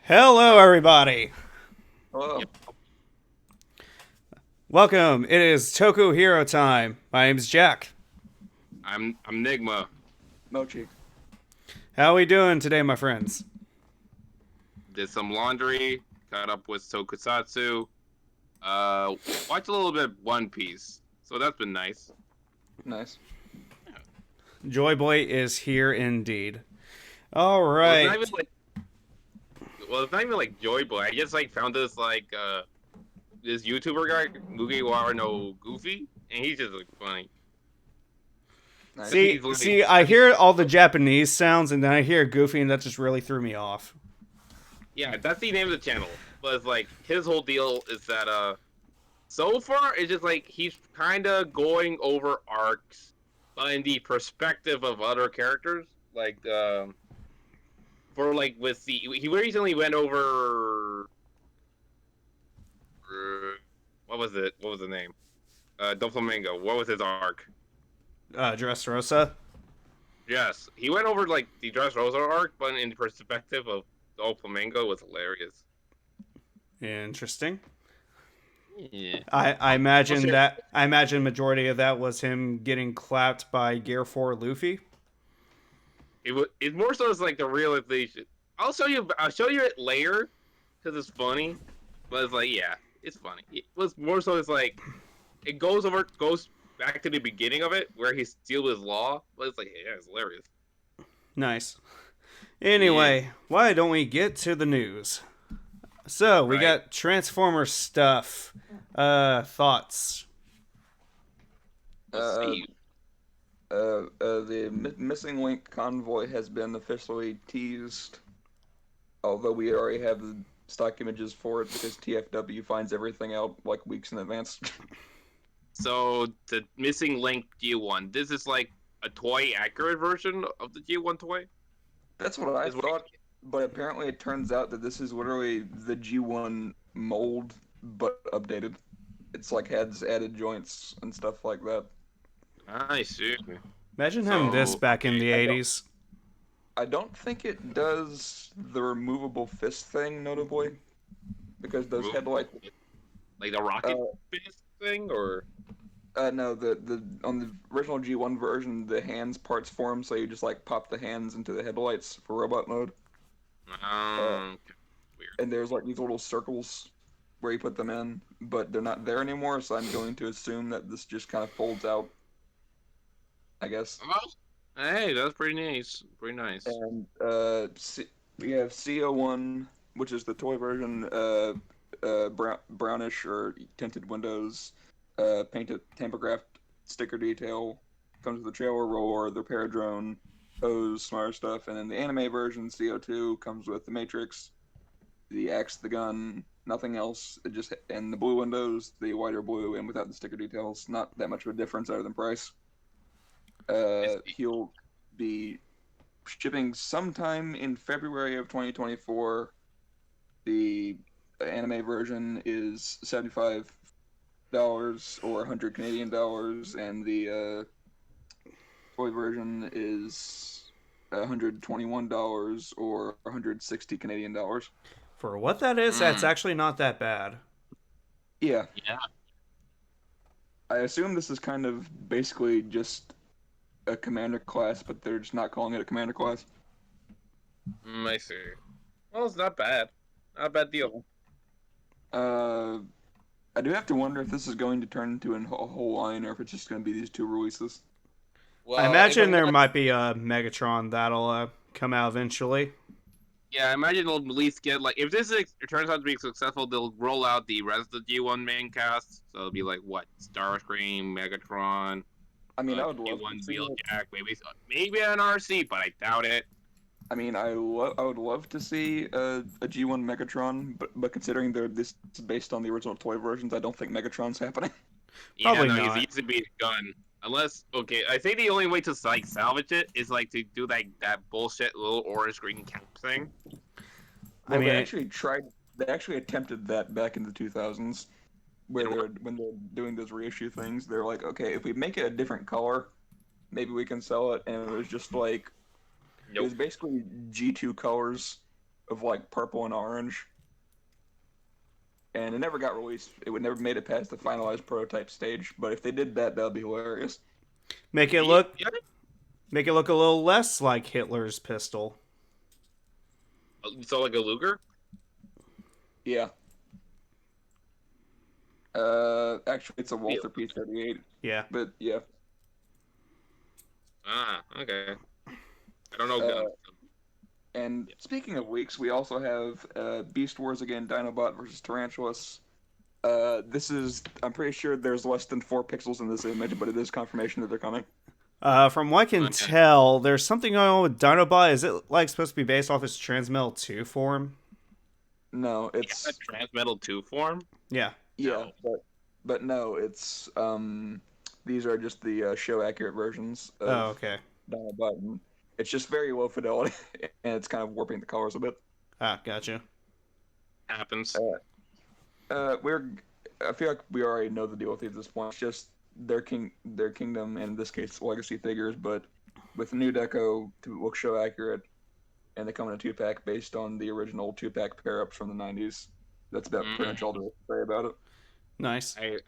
Hello, everybody. Hello. Yep. Welcome. It is Toku Hero time. My name's Jack. I'm Enigma. Mochi. How are we doing today, my friends? Did some laundry, caught up with Tokusatsu. Uh, watched a little bit of One Piece, so that's been nice. Nice. Joy Boy is here indeed. All Well, it's right. not even like it's not even like Joy Boy. I just found this this YouTuber guy, Mugiwara no Goofy, and he's just funny. Nice. Cause See, he's like, see, I hear all the Japanese sounds, and then I hear Goofy, and that just really threw me off. yeah, that's the name of the channel. But it's like his whole deal is that so far it's just like he's kind of going over arcs, but in the perspective of other characters. For like with the he recently went over what was it? What was the name? Doflamingo. What was his arc? Dressrosa. Yes, he went over like the Dressrosa arc, but in the perspective of Doflamingo was hilarious. Interesting. Yeah. I I'll imagine share. that. I imagine majority of that was him getting clapped by Gear 4 Luffy. It more so as like the realization. I'll show you it later because it's funny. But it's like yeah, it's funny. It was more so it's like it goes back to the beginning of it where he steals his law. But it's like yeah, it's hilarious. Nice. Yeah. Anyway, why don't we get to the news? So we Right. got Transformer stuff. Thoughts? Let's Uh, see. the missing link convoy has been officially teased, although we already have the stock images for it because TFW finds everything out like weeks in advance. So the missing link G1. This is like a toy accurate version of the G1 toy. That's what I Is what thought, but apparently it turns out that this is literally the G1 mold, but updated. It's like has added joints and stuff like that. I see. Imagine having this So back in the I don't 80s. I don't think it does the removable fist thing notably because those removable, headlights. like the rocket Uh, fist thing, or no, the on the original G1 version, the hands parts form, so you just like pop the hands into the headlights for robot mode. Uh, okay, weird. and there's like these little circles where you put them in, but they're not there anymore. So I'm going to assume that this just kind of folds out, I guess. Oh, hey, that's pretty nice. Pretty nice. And we have CO1, which is the toy version, brownish or tinted windows, painted tampographed sticker detail, comes with the trailer roller, the paradrone, hose, smart stuff, and then the anime version, CO2, comes with the Matrix, the axe, the gun, nothing else. It just and the blue windows, the whiter blue, and without the sticker details. Not that much of a difference other than price. I see. He'll be shipping sometime in February of 2024. The anime version is $75 or 100 Canadian dollars, and the toy version is $121 or 160 Canadian dollars. For what that is, that's Mm, actually not that bad. Yeah, yeah, I assume this is kind of basically just a commander class, but they're just not calling it a commander class. I see. Well, it's not bad. Not a bad deal. Uh, I do have to wonder if this is going to turn into a whole line or if it's just going to be these two releases. I Well, if imagine I'm there not, might be a Megatron that'll come out eventually. yeah, I imagine they'll at least get like if it turns out to be successful, they'll roll out the rest of the G1 main cast. So it'll be like what Starscream, Megatron, I mean, I would love to G1 see it. Wheeljack, maybe an RC, but I doubt it. I mean, I would love to see a G1 Megatron, but considering this is based on the original toy versions, I don't think Megatron's happening. Yeah, Probably no, he's not. easy to beat a gun. Unless, okay, I think the only way to like salvage it is like to do like that bullshit little orange green cap thing. I Well, mean, it, they actually attempted that back in the 2000s, where And when they're doing those reissue things, they're like, okay, if we make it a different color, maybe we can sell it. And it was just like it nope. was basically G2 colors of like purple and orange, and it never got released. It would never made it past the finalized prototype stage. But if they did that, that'd be hilarious. Make it Yeah, look make it look a little less like Hitler's pistol. so like a Luger. Yeah. Actually, it's a Walther P38, Yeah. but yeah. Okay. I don't know Uh, guns. And speaking of weeks, we also have Beast Wars again, Dinobot versus Tarantulas. I'm pretty sure there's less than 4 pixels in this image, but it is confirmation that they're coming. From what I can Okay. tell, there's something going on with Dinobot. Is it like supposed to be based off his Transmetal 2 form? No, It's it's a Transmetal 2 form. Yeah. yeah, but no, it's these are just the show accurate versions Oh, of okay. Dinobot. And it's just very low fidelity, and it's kind of warping the colors a bit. Ah, gotcha. Happens. We're I feel like we already know the deal with these at this point. It's just their kingdom, and in this case, legacy figures, but with new deco to look show accurate, and they come in a 2-pack based on the original 2-pack pair ups from the 90s. That's about pretty much all to say about it. Nice. I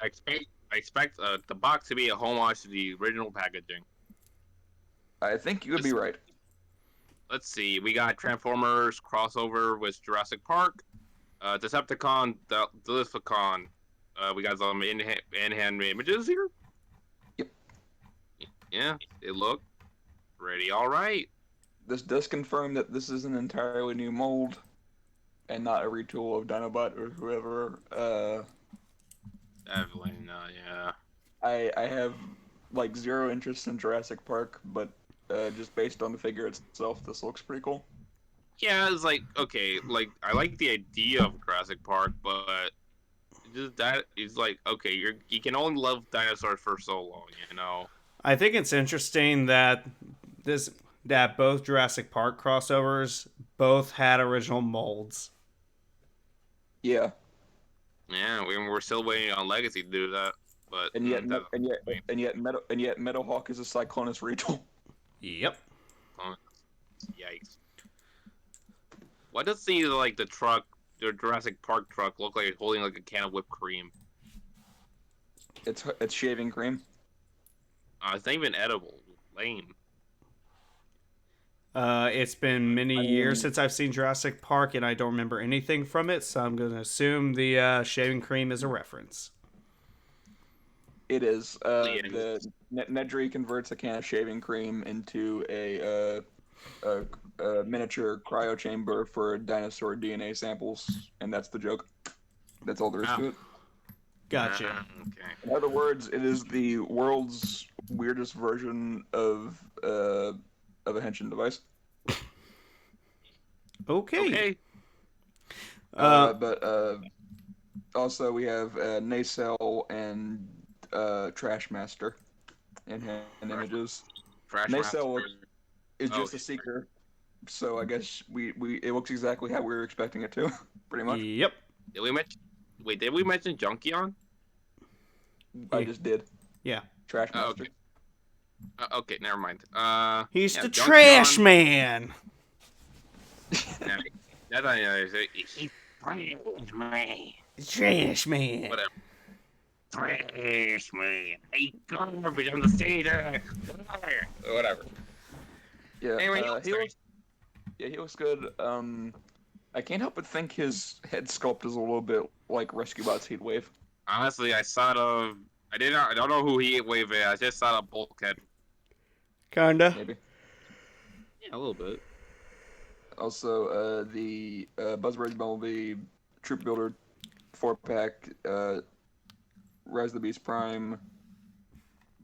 expect the box to be a homage to the original packaging. I think you would be right. Let's see. We got Transformers crossover with Jurassic Park, Decepticon, Delisticon. We got some in-hand images here. Yep. Yeah, it looked pretty all right. This does confirm that this is an entirely new mold, and not a retool of Dinobot or whoever. Definitely not. Yeah. I have like zero interest in Jurassic Park, but just based on the figure itself, this looks pretty cool. Yeah, it's like okay, like I like the idea of Jurassic Park, but just that is like okay, you can only love dinosaurs for so long, you know. I think it's interesting that both Jurassic Park crossovers both had original molds. Yeah, Yeah, we're still waiting on Legacy to do that, but and yet Meadowhawk is a Cyclonus retool. Yep. Yikes! Why does the the Jurassic Park truck look like it's holding like a can of whipped cream? It's shaving cream. It's not even edible. Lame. It's been many years since I've seen Jurassic Park, and I don't remember anything from it, so I'm going to assume the shaving cream is a reference. It is. Yeah. The Nedry converts a can of shaving cream into a miniature cryo chamber for dinosaur DNA samples, and that's the joke. That's all there is to it. Gotcha. Okay. In other words, it is the world's weirdest version of a henshin device. Okay. But also we have Nacelle and Trashmaster in images. Trash Nacelle Master. is Oh, just a seeker, so I guess we it looks exactly how we were expecting it to, pretty much. Yep. Did we mention? Wait, did we mention Junkion? I just did. Yeah. Trashmaster. Okay. Okay, never mind. He's yeah, the Junkion- trash man. Nah, that's not he's trash man. Trash man. Whatever. Trash man. Hey, garbage on the stage. Whatever. Yeah. Anyway, he looks good. I can't help but think his head sculpt is a little bit like Rescue Bot's Heatwave. Honestly, I don't know who Heatwave is. I just saw a bulkhead. Kinda. Maybe. Yeah, a little bit. Also, the Buzzbird Bumblebee Troop Builder 4-pack, Rise of the Beast Prime,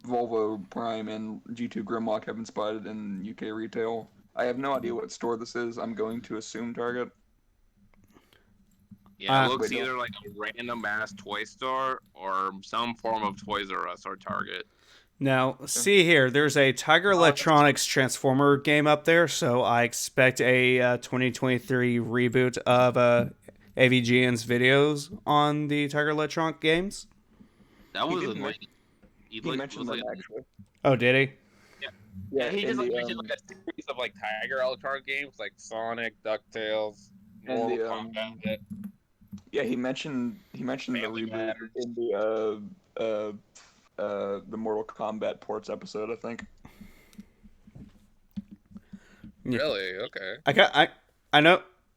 Volvo Prime, and G2 Grimlock have been spotted in UK retail. I have no idea what store this is. I'm going to assume Target. Yeah, it looks Wait, no. either like a random ass toy store or some form of Toys R Us or Target. Now, see here, there's a Tiger Electronics Transformer game up there, so I expect a 2023 reboot of AVGN's videos on the Tiger Electronic games. That He was didn't like He mentioned them, actually. Oh, did he? Yeah, he in just the, mentioned like a series of like Tiger Electronic games like Sonic, DuckTales. And Mortal the Kombat. yeah, he mentioned the Family reboot Matters. in the Mortal Kombat ports episode, I think. Yeah. Really? Okay.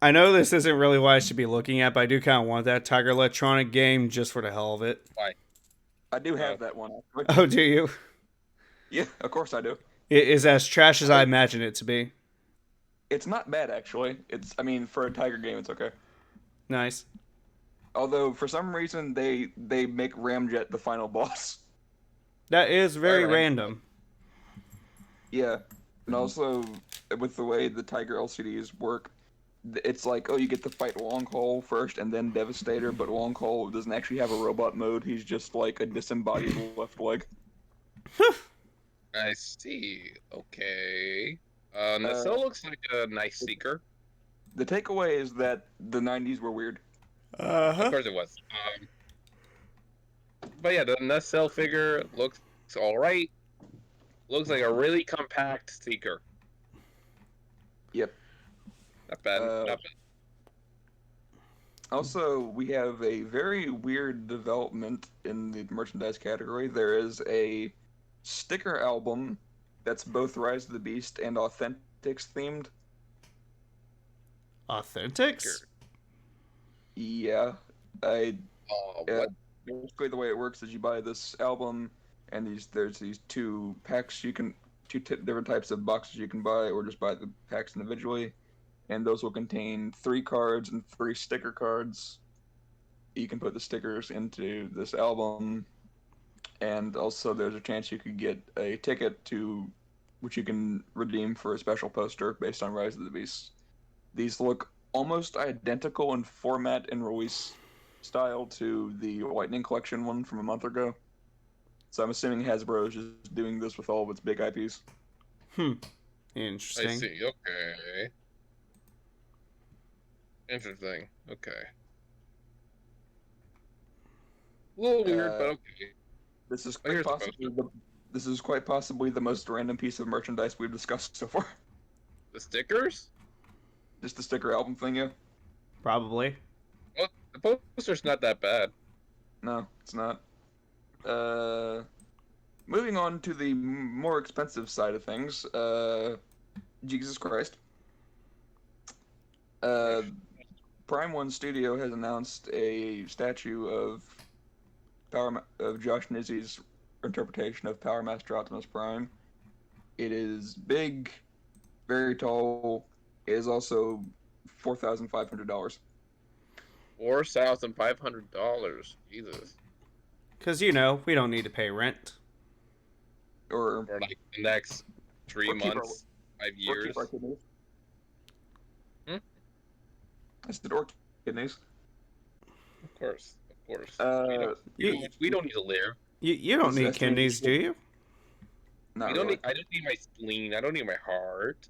I know this isn't really what I should be looking at, but I do kind of want that Tiger Electronic game just for the hell of it. Why? I do have Uh, that one, actually. Oh, do you? Yeah, of course I do. It is as trash as I imagine it to be. It's not bad, actually. I mean, for a Tiger game, it's okay. Nice. Although, for some reason, they make Ramjet the final boss. That is very Alright. random. Yeah, and also, with the way the Tiger LCDs work, it's like, oh, you get to fight Long Haul first and then Devastator, but Long Haul doesn't actually have a robot mode. He's just like a disembodied left leg. I see. Okay. Nacelle looks like a nice seeker. The takeaway is that the 90s were weird. Of course it was. But yeah, the Nacelle figure looks alright. Looks like a really compact seeker. Yep. Not bad. Not bad. Also, we have a very weird development in the merchandise category. There is a sticker album that's both Rise of the Beast and Authentics themed. Authentics? Yeah. What? Basically, the way it works is you buy this album, and there's these two packs different types of boxes you can buy, or just buy the packs individually, and those will contain 3 cards and 3 sticker cards. You can put the stickers into this album, and also there's a chance you could get a ticket which you can redeem for a special poster based on Rise of the Beasts. These look almost identical in format and release style to the Lightning Collection one from a month ago. So I'm assuming Hasbro is just doing this with all of its big IPs. Interesting. I see. Okay. Interesting. Okay. A little weird, but okay. This is Oh, here's the this is quite possibly the most random piece of merchandise we've discussed so far. The stickers? Just the sticker album thing, yeah? Probably. Well, the poster's not that bad. No, it's not. Moving on to the more expensive side of things, Jesus Christ. Prime One Studio has announced a statue of Josh Nizzi's interpretation of Power Master Optimus Prime. It is big, very tall. It is also $4,500. $4,500. Jesus. Because, you know, we don't need to pay rent. Or For like the next 3 months, 5 years. keep our kidneys. Hmm? I said, or kidneys. Of course. We don't need to live. You don't need kidneys, do you? Not I don't really. need my spleen. I don't need my heart.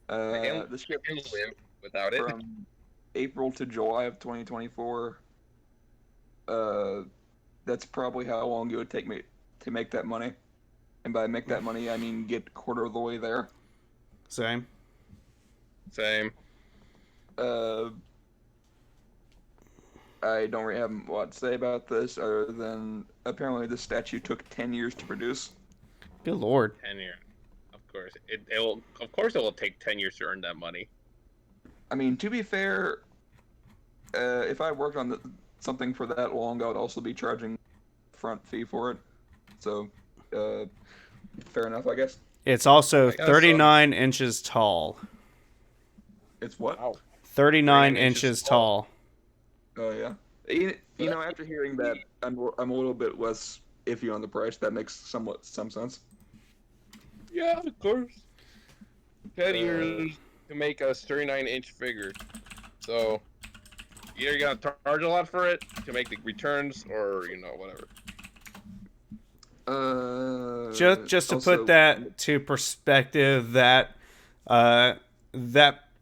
This I can live without it. from April to July of 2024. That's probably how long it would take me to make that money. And by make that money, I mean get a quarter of the way there. Same. Same. I don't really have a lot to say about this, other than apparently this statue took 10 years to produce. Good lord. 10 years. Of course. It will. Of course, it will take 10 years to earn that money. I mean, to be fair, if I worked on something for that long, I would also be charging front fee for it. So, fair enough, I guess. It's also I guess 39 inches tall. It's what? Wow. 39 39 inches inches tall. Oh yeah. You know, after hearing that, I'm a little bit less iffy on the price. That makes some sense. Yeah, of course. 10 years to make a 39-inch figure. So, either you gotta charge a lot for it to make the returns, or, whatever. Just to also, put that to perspective, that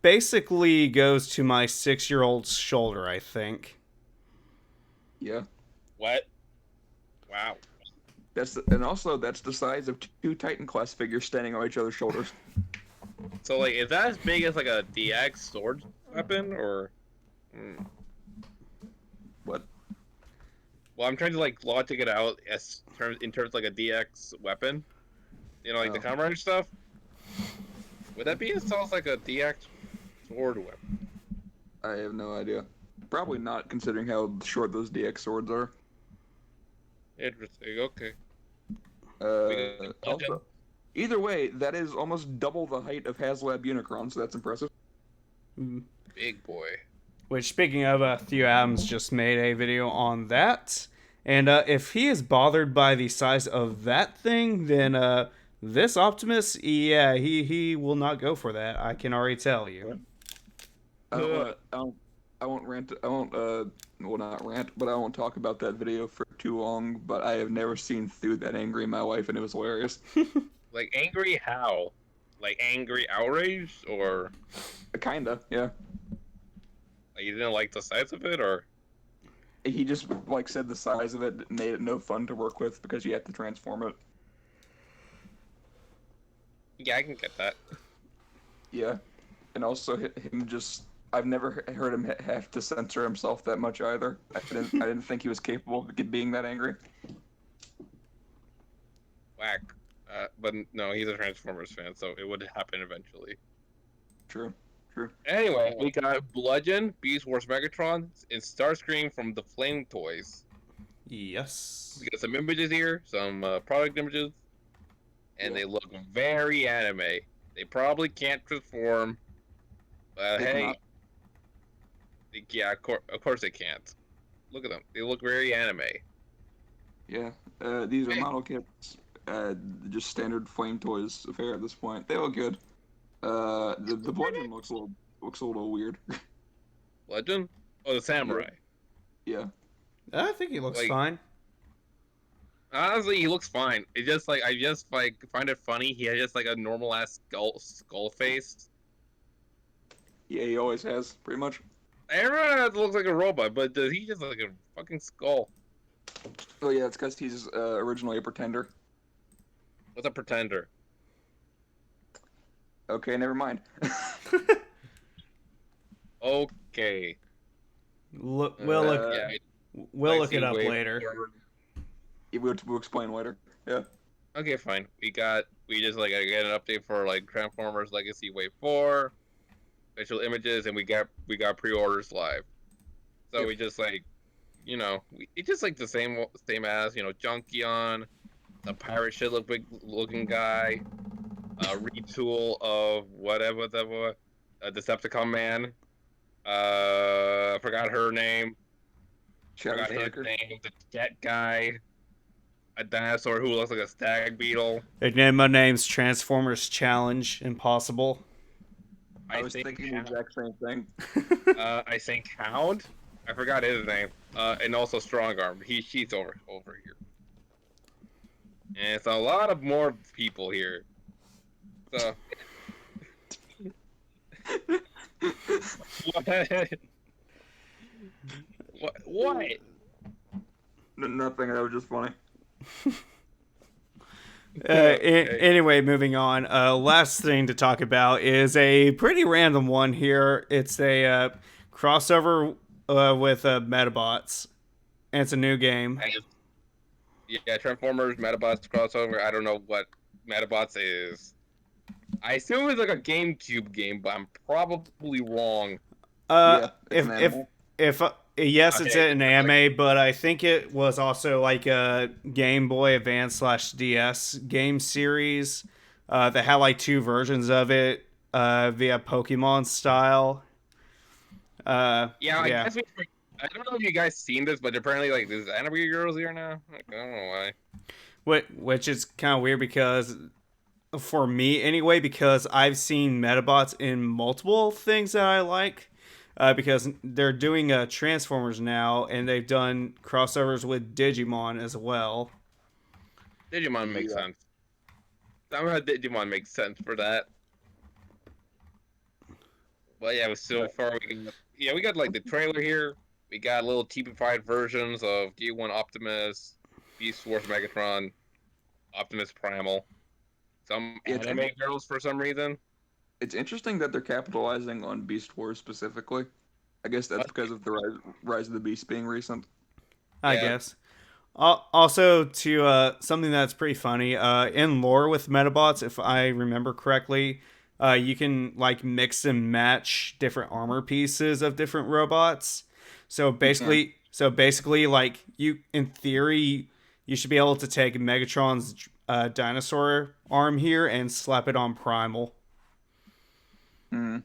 basically goes to my 6-year-old's shoulder, I think. Yeah. What? Wow. And also that's the size of 2 Titan class figures standing on each other's shoulders. So like, is that as big as like a DX sword weapon, or? What? Well, I'm trying to like logic it out as in terms of like a DX weapon. You know, like the Oh. Kamen Rider stuff. Would that be as tall as like a DX sword weapon? I have no idea. Probably not, considering how short those DX swords are. Interesting. Okay. We got Also, either way, that is almost double the height of HasLab Unicron, so that's impressive. big boy. Which, speaking of, Theo Adams just made a video on that. And if he is bothered by the size of that thing, then this Optimus, yeah, he will not go for that. I can already tell you. I won't rant. I won't. Well, not rant, but I won't talk about that video for too long. But I have never seen Thu that angry at my wife, and it was hilarious. Like angry how? Like angry outraged, or Kinda, yeah. like you didn't like the size of it, or? He just like said the size of it made it no fun to work with because you have to transform it. Yeah, I can get that. Yeah, and also him just. I've never heard him have to censor himself that much either. I didn't think he was capable of being that angry. Whack. But no, he's a Transformers fan, so it would happen eventually. True. True. Anyway, we got Bludgeon, Beast Wars Megatron, and Starscream from the Flame Toys. Yes. We got some images here, some product images, and they look very anime. They probably can't transform, but They hey, cannot. yeah, of course they can't. Look at them; they look very anime. Yeah. These are model kits. Just standard Flame Toys affair at this point. They look good. The bludgeon looks a little weird. Bludgeon? Oh, the samurai. Yeah. I think he looks Like- fine. Honestly, he looks fine. It just like I just like find it funny. He has just like a normal ass skull face. Yeah, he always has, pretty much. Everyone else looks like a robot, but does he just like a fucking skull? Oh yeah, it's because he's originally a pretender. What's a pretender? Okay, never mind. Okay. We'll look. Yeah, We'll I look see it up way later. more- We'll explain later. Yeah. Okay, fine. We just like get an update for like Transformers Legacy Wave 4, visual images, and we got pre-orders live. So Yep. we just like, it's just like the same as Junkion, the pirate shit looking guy, retool of whatever Decepticon man. I forgot her name. Shadow Forgot his Striker. name. The jet guy. A dinosaur who looks like a stag beetle. Enigma names Transformers Challenge Impossible. I was thinking the exact same thing. I think Hound. I forgot his name. And also Strongarm. She's over here. And it's a lot of more people here. So. What? Nothing. That was just funny. Anyway, moving on. Last thing to talk about is a pretty random one here. It's a crossover with Metabots, and it's a new game. Yeah, Transformers, Metabots crossover. I don't know what Metabots is. I assume it's like a GameCube game, but I'm probably wrong. Yeah, if yes, it's Okay. an anime, but I think it was also like a Game Boy Advance /DS game series that had like two versions of it via Pokemon style. I guess I don't know if you guys seen this, but apparently like there's anime girls here now. Like, I don't know why. Which is kind of weird because, for me anyway, because I've seen Metabots in multiple things that I like. Because they're doing Transformers now, and they've done crossovers with Digimon as well. Digimon makes sense. Somehow Digimon makes sense for that. But yeah, so far we got like the trailer here. We got little TP5 versions of D1 Optimus, Beast Wars Megatron, Optimus Primal, some anime girls for some reason. It's interesting that they're capitalizing on Beast Wars specifically. I guess that's because of the rise of the Beast being recent. I Yeah. guess. Also, to something that's pretty funny, in lore with Metabots, if I remember correctly, you can like mix and match different armor pieces of different robots. You can. So basically, like you, in theory, you should be able to take Megatron's dinosaur arm here and slap it on Primal. Mm.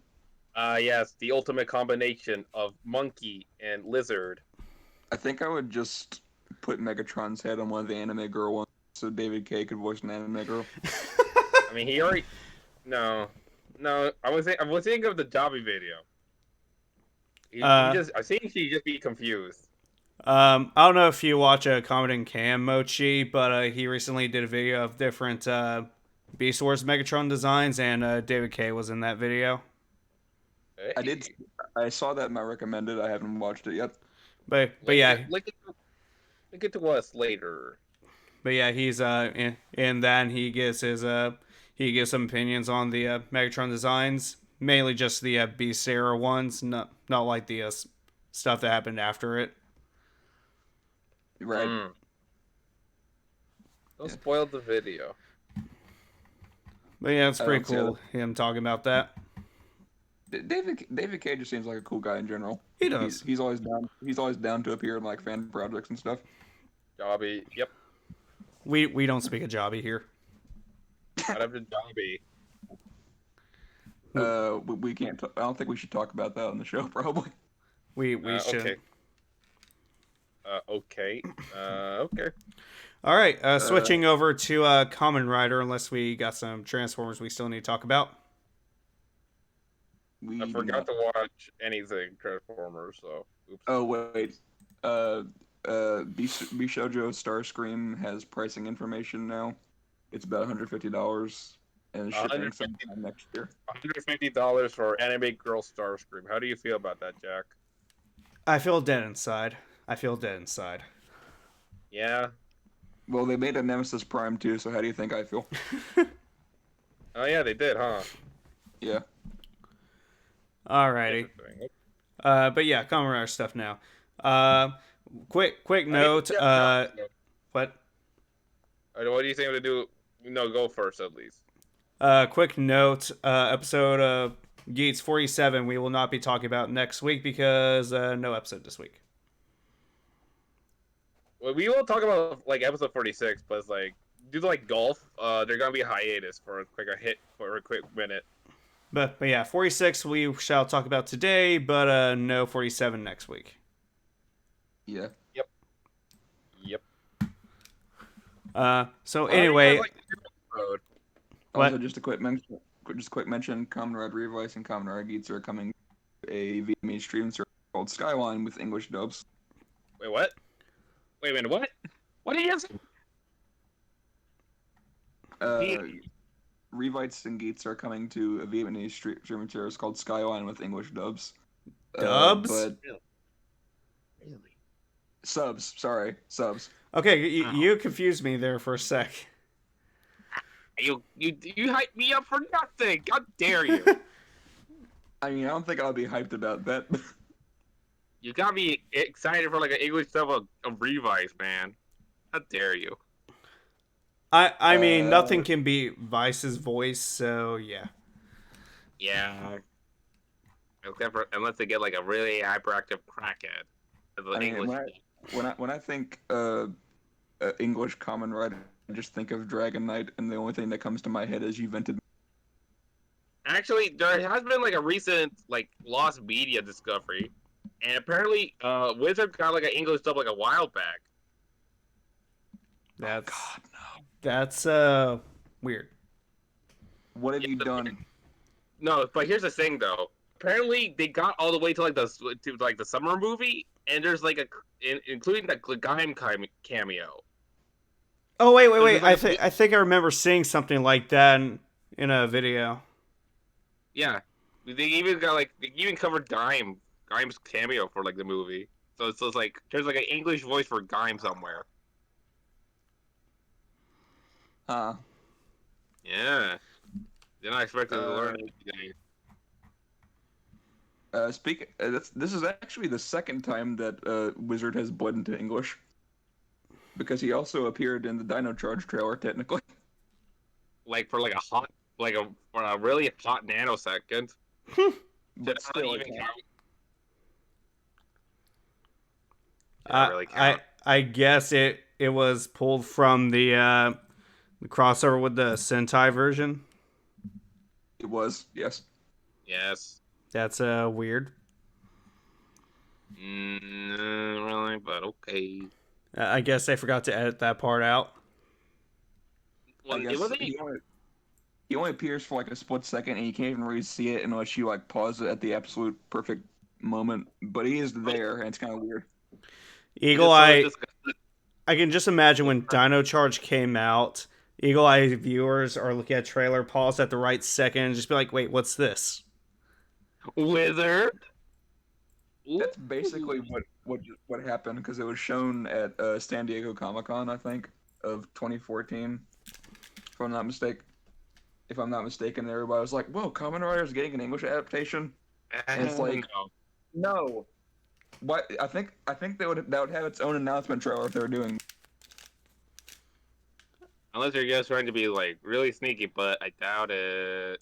Yes, the ultimate combination of monkey and lizard. I think I would just put Megatron's head on one of the anime girl ones so David K could voice an anime girl. I mean, he already. No, no. I was thinking of the Dobby video. He Uh, just. I think he just be confused. I don't know if you watch Common Cam Mochi, but he recently did a video of different Beast Wars Megatron designs, and David K was in that video. I did. I saw that in my recommended. I haven't watched it yet. But yeah, Link it to us later. but yeah, he's in that, and he gives some opinions on the Megatron designs, mainly just the Beast era ones, not like the stuff that happened after it. Right. Don't spoil the video. But yeah, it's I pretty don't see cool him talking about that. David K just seems like a cool guy in general. He does. He's always down. He's always down to appear in like fan projects and stuff. Dobby. Yep. We don't speak a Jobby here. Whatever Dobby. We can't. I don't think we should talk about that on the show. Probably. We should. Okay. Okay. Okay. All right. Switching over to Common Rider, unless we got some Transformers we still need to talk about. I forgot to watch anything Transformers, so oops. Oh wait. Bishojo Starscream has pricing information now. It's about $150 and shipping sometime next year. $150 for Anime Girl Starscream. How do you feel about that, Jack? I feel dead inside. Yeah. Well, they made a Nemesis Prime too, so how do you think I feel? Oh yeah, they did, huh? Yeah. Alrighty. But yeah, Common Rider stuff now. Quick note. What? What do you think I'm gonna do? No, go first at least. Quick note. Episode Geats 47 we will not be talking about next week because no episode this week. Well, we will talk about like episode 46, but it's like due to like golf, they're gonna be a hiatus for a quick minute. But yeah, 46 we shall talk about today, but no 47 next week. Yeah. Yep. So anyway, Also, just a quick mention. Kamen Rider Revice and Kamen Rider Geats are coming to a Vietnamese streaming service called Skyline with English dubs. Wait, what? Wait a minute, what? What did you say? Revites and Geats are coming to a Vietnamese streaming service called Skyline with English dubs. Dubs? But Really? subs. Sorry, subs. Okay, you confused me there for a sec. You hyped me up for nothing. How dare you? I mean, I don't think I'll be hyped about that. You got me excited for like an English dub of Revice, man. How dare you? I mean, nothing can beat Vice's voice, so yeah. Yeah. Unless they get like a really hyperactive crackhead. I mean, when I think English Kamen Rider, I just think of Dragon Knight, and the only thing that comes to my head is Juventud. Actually, there has been like a recent like lost media discovery, and apparently, Wizard got like an English dub like a while back. That's God, no. That's weird. What have you done? No, but here's the thing though. Apparently, they got all the way to the summer movie, and there's like including the Gaim cameo. Oh wait! I think I remember seeing something like that in a video. Yeah, they even covered Gaim's cameo for like the movie. So it's like there's like an English voice for Gaim somewhere. Huh. Yeah. They're not expected to learn Uh, anything. This is actually the second time that Wizard has bled into English because he also appeared in the Dino Charge trailer, technically. Like for like a hot, like a for a really hot nanosecond. Did But that still, really it even counts. count? Did that really count? I guess it was pulled from the crossover with the Sentai version. It was, yes. Yes. That's weird. Really, but okay. I guess they forgot to edit that part out. I Well, it guess wasn't. he only appears for like a split second, and you can't even really see it unless you like pause it at the absolute perfect moment. But he is there, and it's kind of weird. Eagle Just so Eye. disgusting. I can just imagine when Dino Charge came out. Eagle Eye viewers are looking at trailer, pause at the right second, and just be like, "Wait, what's this?" Wizard. That's basically what happened because it was shown at San Diego Comic Con, I think, of 2014, if I'm not mistaken. If I'm not mistaken, everybody was like, "Whoa, Kamen Rider's getting an English adaptation," and it's like, no. What I think that would have its own announcement trailer if they were doing. Unless you're just trying to be like really sneaky, but I doubt it.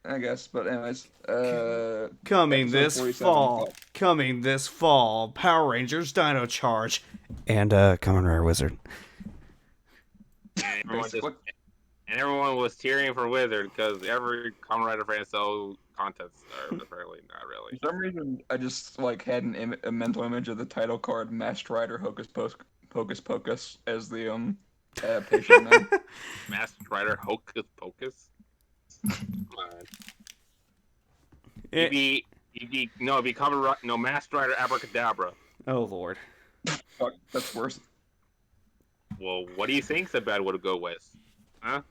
I guess, but anyways, Coming episode this 47. fall. Coming this fall. Power Rangers Dino Charge. And Kamen Rider Wizard. And everyone, Basically. and everyone was cheering for Wizard because every Kamen Rider fan sells contents are apparently not really. For some reason, I just like had a mental image of the title card Masked Rider Hocus Pocus as the adaptation name. Masked Rider Hocus Pocus. Come on. It- It'd be Masked Rider Abracadabra. oh, Lord. Fuck, that's worse. Well, what do you think's the bad one to go with? Huh?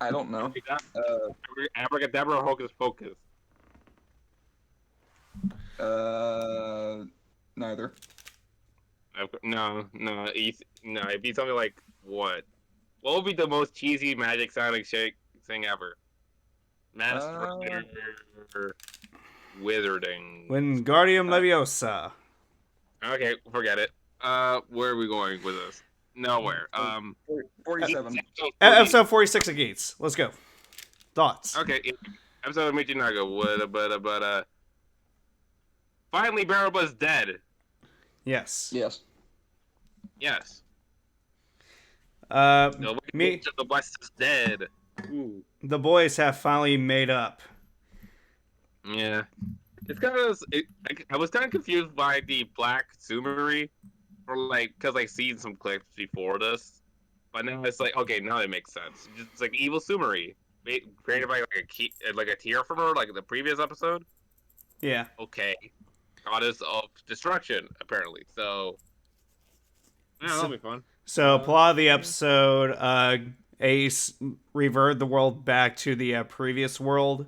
I don't know. Abracadabra or Hocus Pocus? Neither. No. It'd be something like what? What would be the most cheesy magic sounding thing ever? Masked Rider Wizarding. Wingardium Leviosa. Okay, forget it. Where are we going with this? Nowhere. 47. Episode 46 of Gates. Let's go. Thoughts? Okay, episode of Michinaga. But finally, Baraba's dead. Yes. Yes. Yes. Me, The West is dead. Ooh. the boys have finally made up. Yeah. It's kind of. I was kind of confused by the Black Sumeri, because I seen some clips before this, but now it's like, okay, now it makes sense. It's like evil Sumeri, created by like a tier from her, like in the previous episode. Yeah. Okay, goddess of destruction, apparently. So, yeah, that'll be fun. So, plot of the episode, Ace reverted the world back to the previous world,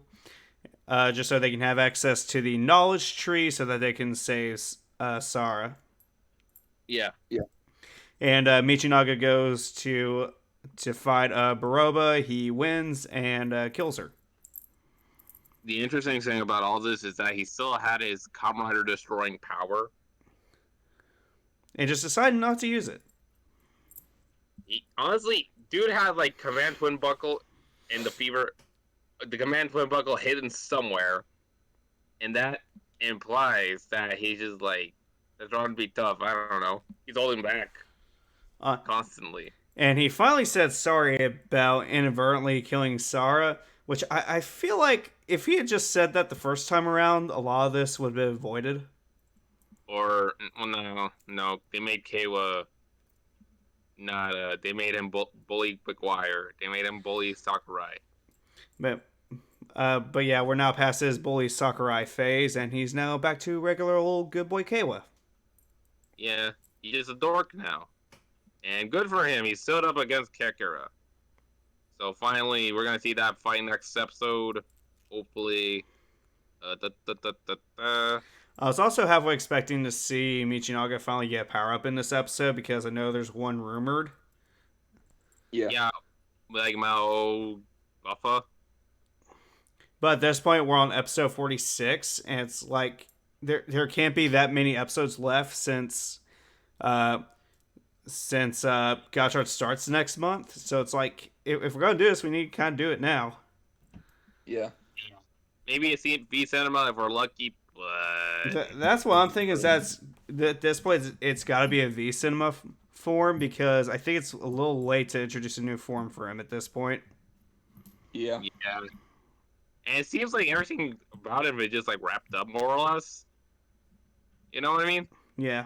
just so they can have access to the knowledge tree so that they can save Sarah. Yeah. And Michinaga goes to fight Baroba. He wins and kills her. The interesting thing about all this is that he still had his Kamen Rider destroying power. And just decided not to use it. Honestly, dude had like Command Twin Buckle and the Command Twin Buckle hidden somewhere, and that implies that he's just like that's trying to be tough. I don't know. He's holding back constantly. And he finally said sorry about inadvertently killing Sarah, which I feel like if he had just said that the first time around, a lot of this would have been avoided. Or well, no, they made Kawa not. They made him bully McGuire. They made him bully Sakurai. But yeah, we're now past his bully Sakurai phase, and he's now back to regular old good boy Kawa. Yeah, he's a dork now. And good for him, he stood up against Kekira. So finally, we're gonna see that fight next episode. Hopefully. I was also halfway expecting to see Michinaga finally get power up in this episode because I know there's one rumored. Yeah. like Mao Buffa. But at this point, we're on episode 46, and it's like there can't be that many episodes left uh Gotchard starts next month. So it's like if we're gonna do this, we need to kind of do it now. Yeah. Maybe a V cinema if we're lucky. But That's what I'm thinking. Is that at this point it's got to be a V cinema form because I think it's a little late to introduce a new form for him at this point. Yeah. yeah, and it seems like everything about him is just like wrapped up more or less. You know what I mean? Yeah.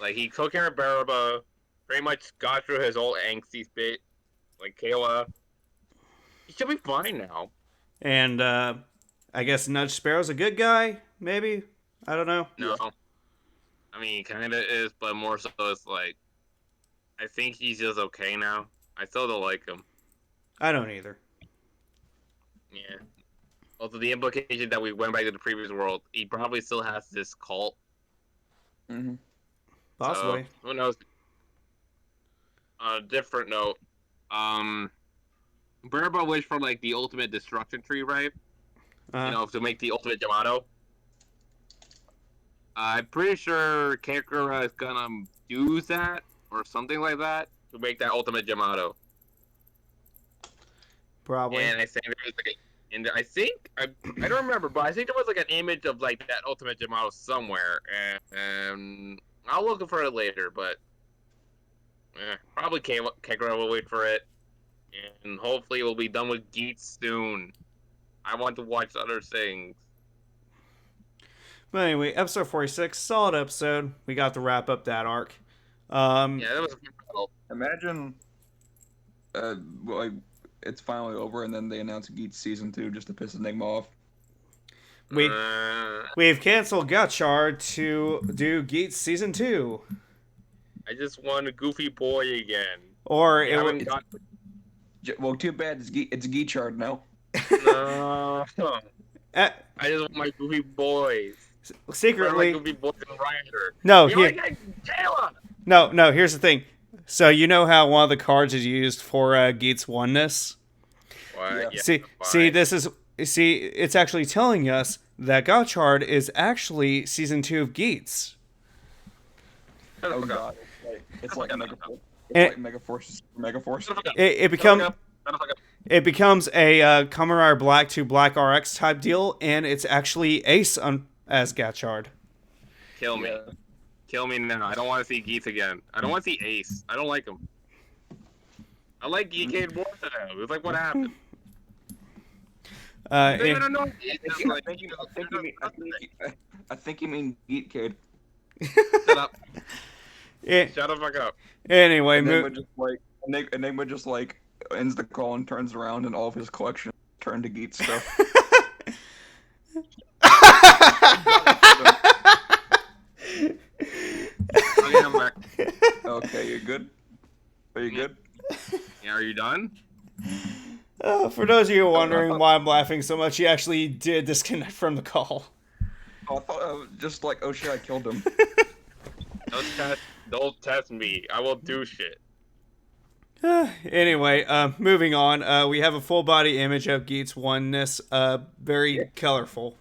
Like he took care of Baraba, pretty much got through his old angsty bit, like Kayla. He should be fine now. And I guess Nudge Sparrow's a good guy, maybe? I don't know. No. I mean, he kind of is, but more so it's like, I think he's just okay now. I still don't like him. I don't either. Yeah. Also, the implication that we went back to the previous world, he probably still has this cult. Mm-hmm. Possibly. So, who knows? On a different note, Burba wished for like the ultimate destruction tree, right? To make the ultimate Yamato. I'm pretty sure Kakura is gonna use that or something like that to make that ultimate Yamato. Probably. And I think there's like I don't remember, but I think there was like an image of like that ultimate Yamato somewhere, and I'll look for it later. But probably Kakura will wait for it, and hopefully we'll be done with Geats soon. I want to watch other things. But anyway, episode 46, solid episode. We got to wrap up that arc. Yeah, that was a good battle. Imagine, like it's finally over, and then they announce Geats season 2 just to piss Enigma off. We've canceled Gotchard to do Geats season 2. I just want a goofy boy again. Or Well, too bad it's Geachard now. No. I just want my goofy boys. Secretly, goofy boys and Ryder. no, no. Here's the thing. So you know how one of the cards is used for Geats oneness. What? Yeah. See, it's actually telling us that Gotchard is actually season 2 of Geats. Oh god, it's like Megaforce. It- Megaforce. It becomes a Kamen Rider Black to Black RX type deal, and it's actually Ace as Gotchard. Kill me. Yeah. Kill me now. I don't want to see Geats again. I don't want to see Ace. I don't like him. I like Geekade more than him. It was like, what happened? I think you mean Geekade. Shut up. It, Shut the fuck up. anyway, Enigma just like ends the call and turns around, and all of his collection turned to Geet stuff. Okay, I'm back. Okay, you good? Are you good? Yeah, are you done? For those of you wondering why I'm laughing so much, he actually did disconnect from the call. Oh, I thought I was just like, oh shit, I killed him. Don't test me. I will do shit. Anyway, moving on. We have a full body image of Geats oneness. Very colorful.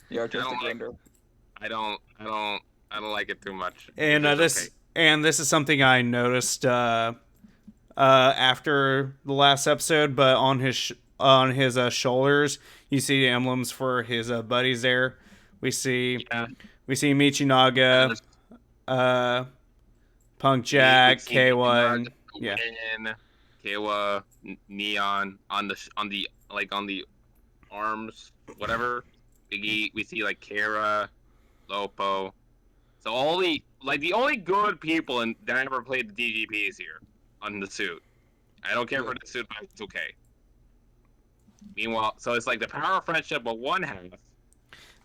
Yeah, artistic render. I don't like it too much. And this is something I noticed after the last episode, but on his shoulders, you see the emblems for his buddies there. We see Michinaga, Punk Jack, K1, yeah, Kayla, Neon on the arms, whatever. Biggie, we see like Kara, Lopo. So the only good people that ever played the DGP is here on the suit. I don't care for the suit, but it's okay. Meanwhile, so it's like the power of friendship on one half,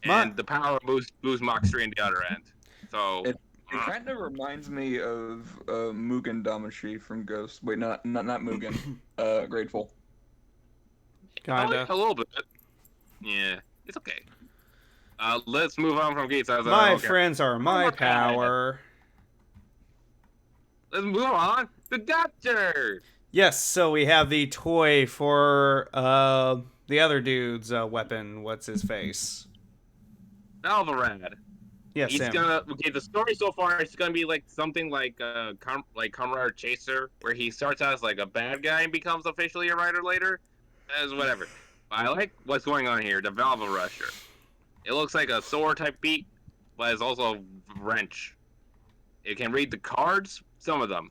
and the power of Boost Mach 3 on the other end. So it kind of reminds me of Mugen Damashi from Ghost. Wait, not Mugen. Grateful. kinda. A little bit. Yeah, it's okay. Let's move on from Gates. My friends are my power. Let's move on. The Doctor. Yes, so we have the toy for the other dude's weapon. What's his face? Alvarad. Yes, He's Sam. gonna the story so far is gonna be like something like like Comrade Chaser, where he starts out as like a bad guy and becomes officially a writer later. As whatever. But I like what's going on here. The Valve Rusher. It looks like a sword type beat, but it's also a wrench. It can read the cards, some of them.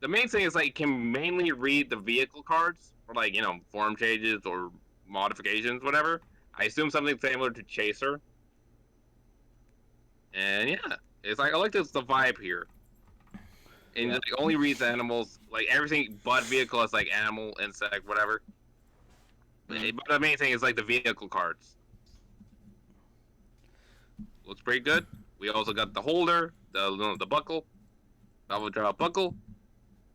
The main thing is like it can mainly read the vehicle cards, or like form changes or modifications, whatever. I assume something similar to Chaser. And yeah, it's like I like the vibe here. And it only reads animals, like everything but vehicle is like animal, insect, whatever. But the main thing is like the vehicle cards. Looks pretty good. We also got the holder, the buckle, double drop buckle.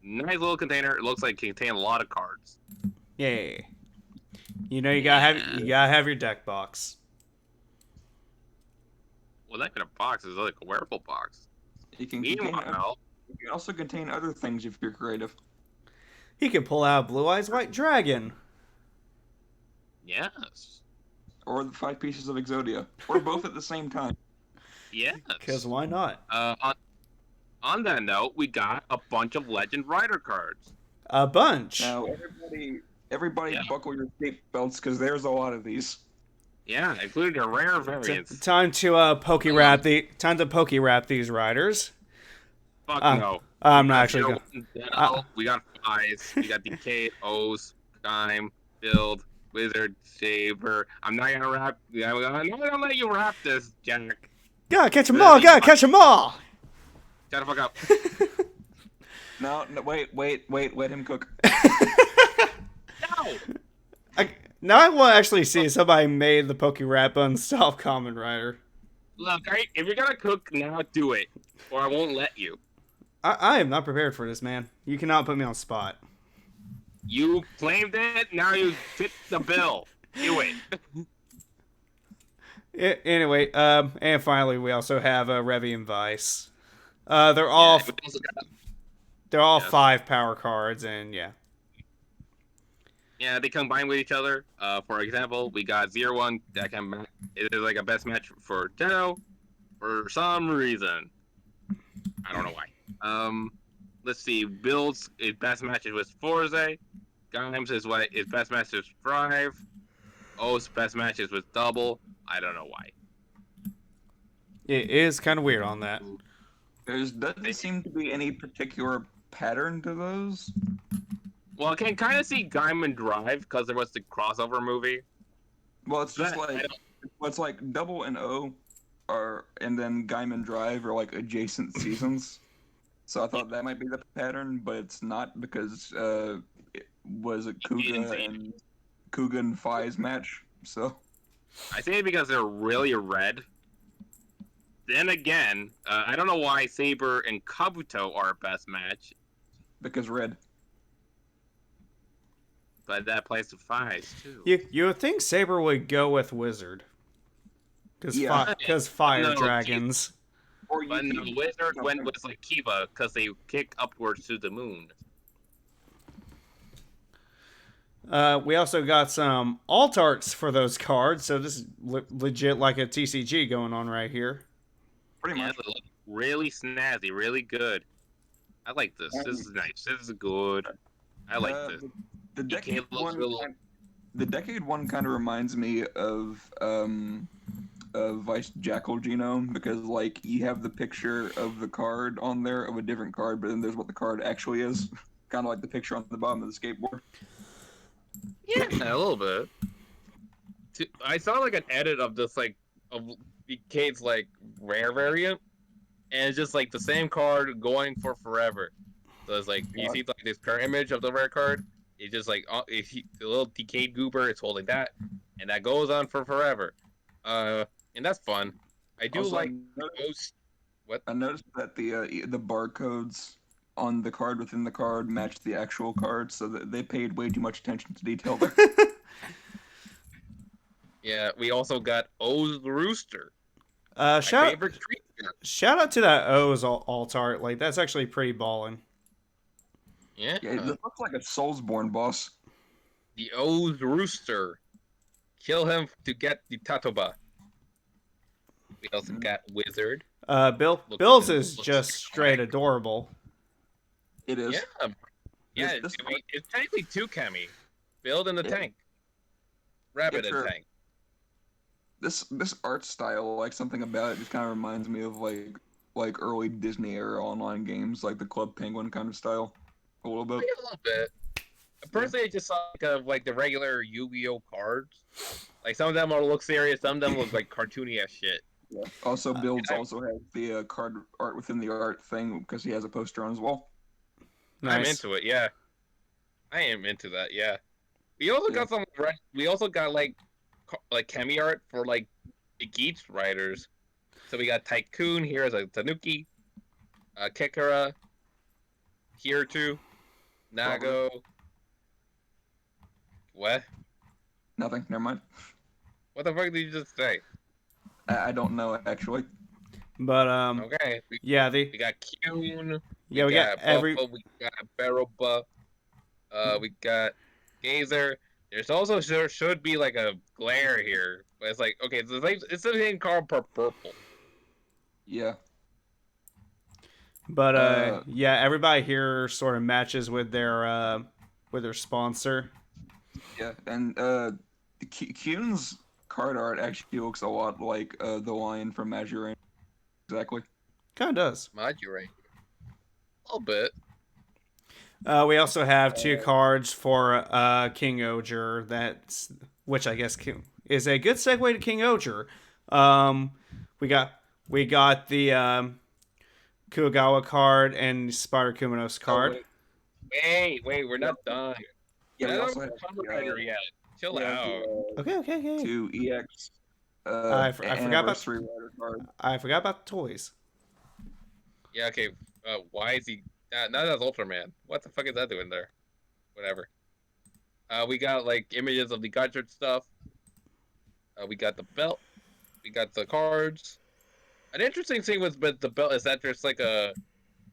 Nice little container. It looks like it can contain a lot of cards. Yay! You know you gotta have your deck box. Well, that kind of box is like a wearable box. It can Meanwhile, it can also contain other things if you're creative. He can pull out Blue Eyes White Dragon. yes, Or the 5 pieces of Exodia. Or both at the same time. yes. Because why not? On that note, we got a bunch of Legend Rider cards. A bunch. Now, everybody buckle your seat belts because there's a lot of these. Yeah, including the rare variants. Time to poke wrap these riders. Fuck no. I'm not actually gonna. We got Fies, we got Decayed, O's, Time, Build, Wizard, Saber. I'm not gonna wrap. I'm not gonna let you wrap this, Jack. Gotta catch 'em all. Gotta catch 'em all. Shut the fuck up. No, wait, let him cook. No. Now I want to actually see if somebody made the Poke Wrap unsolved Common Rider. Look, if you're gonna cook now, do it, or I won't let you. I am not prepared for this, man. You cannot put me on the spot. You claimed it, now you fit the bill. Do it. Anyway, and finally we also have Revy and Vice. They're all Yes. 5 power cards, and yeah. Yeah, they combine with each other. For example, we got 0-1 that can it is like a best match for Tenno for some reason. I don't know why. Let's see. Builds his best matches with Forze. Grimes is what his best matches with Thrive. O's best matches with Double. I don't know why. It is kind of weird on that. There doesn't seem to be any particular pattern to those. Well, I can kind of see Gaiman Drive because there was the crossover movie. Well, it's just like Double and O and then Gaiman Drive are like adjacent seasons. So I thought that might be the pattern, but it's not because it was a Kuga and Fi's match. So I think it's because they're really red. Then again, I don't know why Saber and Kabuto are best match, because red. but that plays to Fies too. You would think Saber would go with Wizard. Because fire No, dragons. But no, Wizard went with like Kiva because they kick upwards to the moon. We also got some alt arts for those cards, so this is legit like a TCG going on right here. Pretty much. They look really snazzy, really good. I like this. This is nice. This is good. I like this. The decade Decade looks one. real- The decade one kind of reminds me of Vice Jackal Genome because like you have the picture of the card on there of a different card, but then there's what the card actually is. Kind of like the picture on the bottom of the skateboard. Yeah, a little bit. I saw like an edit of this like of Cade's like rare variant, and it's just like the same card going for forever. So it's like you see like this current image of the rare card. It's just like the little decayed goober is holding that, and that goes on for forever. And that's fun. I do Also, like I noticed that the barcodes on the card within the card matched the actual card, so that they paid way too much attention to detail there. Yeah, we also got O's Rooster. Shout Favorite creature. Shout out to that O's alt art. Like that's actually pretty ballin'. Yeah. Yeah, it looks like a Soulsborne boss. The O's Rooster. Kill him to get the Tatoba. We also got Wizard. Bill's is looks just straight correct. adorable. It is. Yeah. Yeah, it's technically two Kemi. Build in the tank. Rabbit and tank. This art style, like something about it, just kind of reminds me of like early Disney era online games, like the Club Penguin kind of style, a little bit. A little bit. Personally, I just saw like the regular Yu-Gi-Oh cards. Like some of them look serious, some of them look like cartoony as shit. Yeah. Also, Builds also has the card art within the art thing because he has a poster on his wall. Nice. I'm into it. Yeah, I am into that. Yeah. We also got some. We also got like Kemi art for like the Geats writers. So we got Tycoon here as a Tanuki, Kikara, Kirtu, Nago. What? Nothing. Never mind. What the fuck did you just say? I don't know actually. But Okay. we we got Kyun. Yeah, we got every. Buffa, we got Baroba. We got Gazer. There's also should be like a glare here, but it's like okay, it's the same card per purple. Yeah. But yeah, everybody here sort of matches with their sponsor. Yeah, and the Kyun's card art actually looks a lot like the lion from Majorane. Exactly. Kind of does. Majorane. A little bit. We also have two cards for King Oger. Which I guess is a good segue to King Oger. We got the Kuogawa card and Spider Kuminos card. Wait, we're not done. Yeah, we also have have yet. Chill out. Okay. 2 EX. I forgot about Rider card. I forgot about the toys. Yeah, okay. Why is he? Now that's Ultraman. What the fuck is that doing there? Whatever. We got like images of the Gudgered stuff. We got the belt. We got the cards. An interesting thing with the belt is that there's like a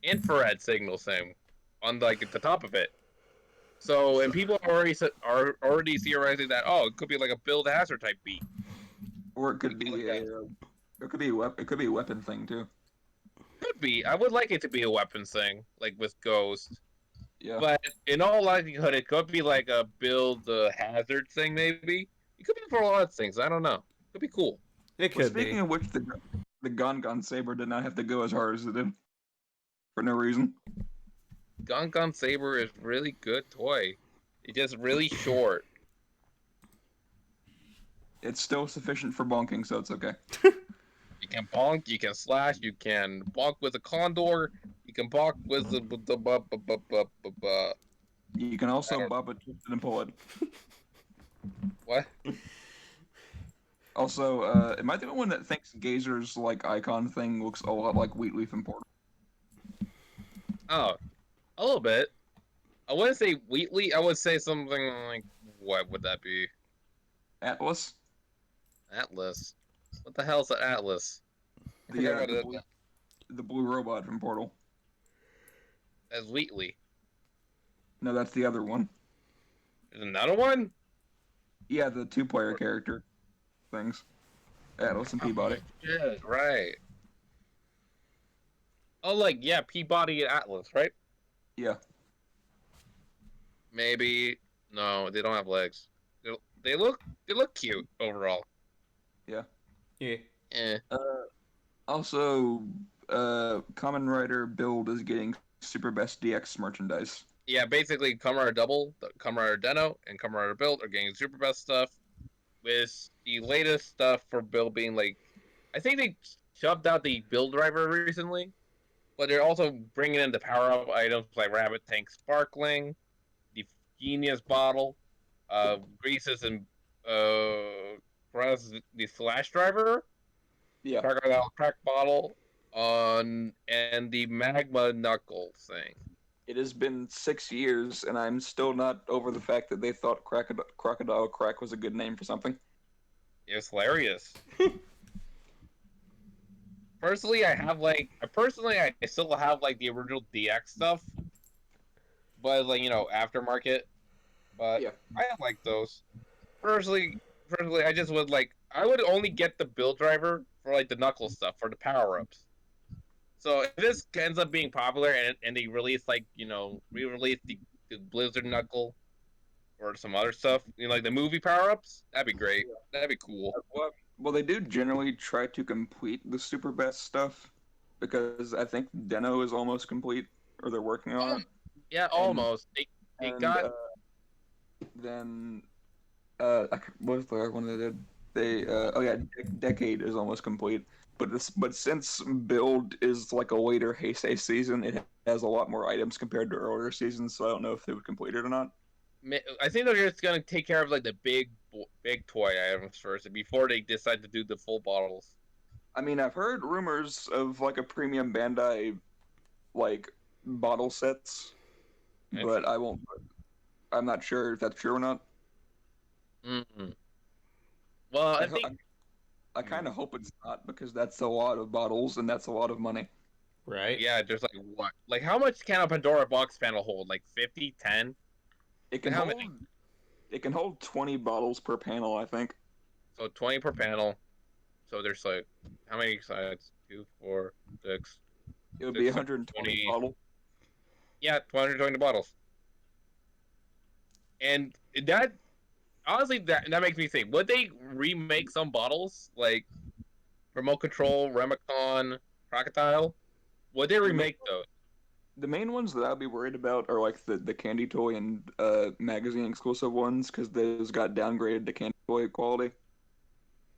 infrared signal thing on like at the top of it. So and people are already theorizing that it could be like a build hazard type beat. Or it could be a weapon thing too. Could be. I would like it to be a weapons thing, like with Ghost. Yeah. But in all likelihood, it could be like a build hazard thing, maybe. It could be for a lot of things. I don't know. It could be cool. It could be. Speaking of which, the Gon Saber did not have to go as hard as it did. For no reason. Gon Saber is really good toy. It's just really short. It's still sufficient for bonking, so it's okay. You can bonk, you can slash, you can bonk with a condor, you can bonk with the You can also bop it and pull it. What? Also, am I the only one that thinks Gazer's like icon thing looks a lot like Wheatleaf and Portal? Oh, a little bit. I wouldn't say Wheatley. I would say something like, what would that be? Atlas? Atlas. What the hell's an Atlas? The blue robot from Portal. That's Wheatley. No, that's the other one. There's another one? Yeah, the 2-player character things. Atlas and Peabody. Yeah, right. Oh, like, yeah, Peabody and Atlas, right? Yeah. Maybe. No, they don't have legs. They look cute overall. Yeah. Yeah. Eh. Also, Kamen Rider Build is getting Super Best DX merchandise. Yeah, basically, Kamen Rider Double, Kamen Rider Deno, and Kamen Rider Build are getting super best stuff. With the latest stuff for Build being like, I think they shoved out the Build driver recently, but they're also bringing in the power up items like Rabbit Tank Sparkling, the Genius Bottle, Greases and the Flash Driver, Yeah. Crocodile Crack Bottle, and the Magma Knuckle thing. It has been 6 years, and I'm still not over the fact that they thought Crocodile Crack was a good name for something. It's hilarious. Personally, I still have like the original DX stuff, but like aftermarket. But Yeah. I like those. Personally, I would only get the build driver for like the knuckle stuff for the power ups. So if this ends up being popular and they release re-release the Blizzard Knuckle or some other stuff, like the movie power ups, that'd be great. That'd be cool. Well, they do generally try to complete the super best stuff because I think Deno is almost complete, or they're working on it. Yeah, And almost. They and got then what was the other one they did? They oh yeah, Decade is almost complete. But since Build is like a later Heisei season, it has a lot more items compared to earlier seasons. So I don't know if they would complete it or not. I think they're just gonna take care of like the big toy items first before they decide to do the full bottles. I mean, I've heard rumors of like a premium Bandai like bottle sets, It's, but I'm not sure if that's true or not. mm Well, I I ho- think I kind of hope it's not because that's a lot of bottles and that's a lot of money. Right? yeah, there's like what? Like how much can a Pandora box panel hold? Like 50, 10? It Like can how hold many? it can hold 20 bottles per panel, I think. So 20 per panel. So there's like how many sides? 2, 4, 6, It would be 6, 120 20. bottles. Yeah, 220 bottles. And that honestly, that makes me think: would they remake some bottles like remote control, Remicon, Crocodile? Would they The main remake those? the main ones that I'd be worried about are like the candy toy and magazine exclusive ones because those got downgraded to candy toy quality.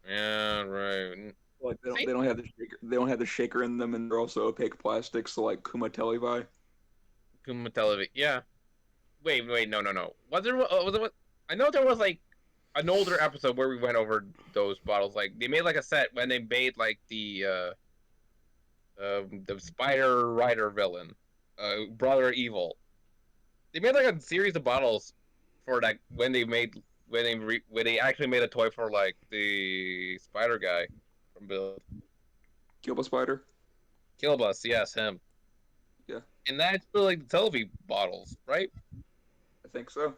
Yeah, right. Like See, they don't have the shaker, they don't have the shaker in them, and they're also opaque plastics, so like Kuma Televi. Kuma Television. Yeah. Wait, no. Was it? I know there was like an older episode where we went over those bottles. Like they made like a set when they made like the Spider Rider villain, Brother Evil. They made like a series of bottles for that when they actually made a toy for like the Spider guy from Build. Kilba Spider. Killbus, yes, him. Yeah, And that's for like the Televi bottles, right? I think so.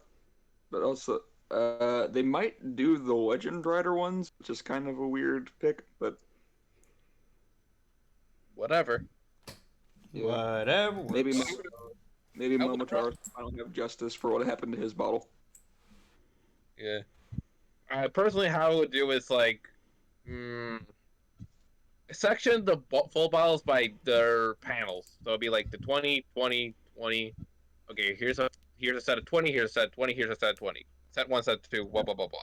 But also, they might do the Legend Rider ones, which is kind of a weird pick. But Whatever. yeah, Whatever maybe works. maybe I would, Momotaro finally have justice for what happened to his bottle. yeah. Personally, how I would do is like, mm, section the full bottles by their panels. So it'd be like the 20, 20, 20. Okay, here's a set of 20. Here's a set of 20. Here's a set of 20. Set one, set two. Blah blah blah blah.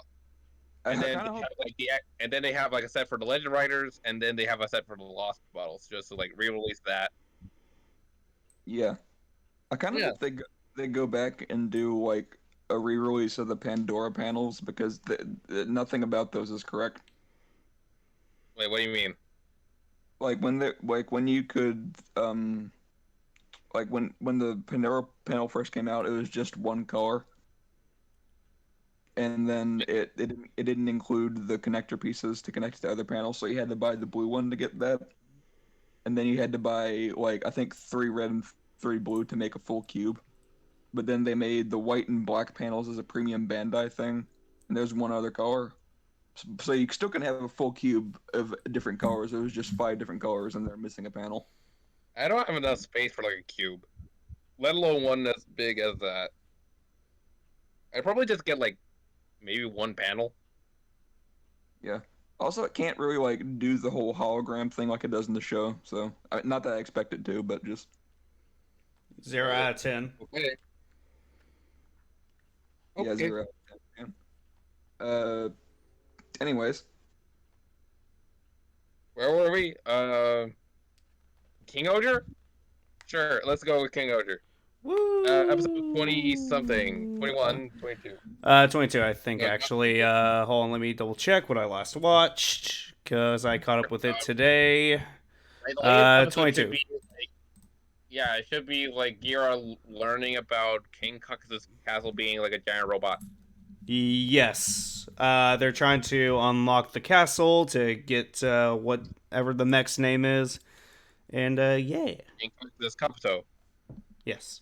I And then kind they of hope. have like and then they have like a set for the Legend Riders, and then they have a set for the Lost bottles, just to like re-release that. Yeah, I kind of Yeah. hope they go back and do like a re-release of the Pandora panels because nothing about those is correct. Wait, what do you mean? Like when you could like when the Pandora panel first came out, it was just one color, and then it didn't include the connector pieces to connect to the other panels, so you had to buy the blue one to get that, and then you had to buy like I think 3 red and 3 blue to make a full cube. But then they made the white and black panels as a premium Bandai thing, and there's one other color. So you still can have a full cube of different colors. It was just 5 different colors, and they're missing a panel. I don't have enough space for like a cube, let alone one as big as that. I'd probably just get like maybe one panel. Yeah. Also, it can't really like do the whole hologram thing like it does in the show. So, not that I expect it to, but just 0 out of 10. Okay. yeah, Okay. 0 out of 10. Uh, anyways, Where were we? King Ogre? Sure, let's go with King Ogre. Episode 20 something. Woo! 21, 22. 22, I think, No, actually. Hold on, let me double check what I last watched, because I caught up with it today. the latest episode should 22. be like, yeah, it should be like Gira learning about King Cux's castle being like a giant robot. Yes. They're trying to unlock the castle to get what whatever the mech's name is. And yeah. This Kabuto. Yes.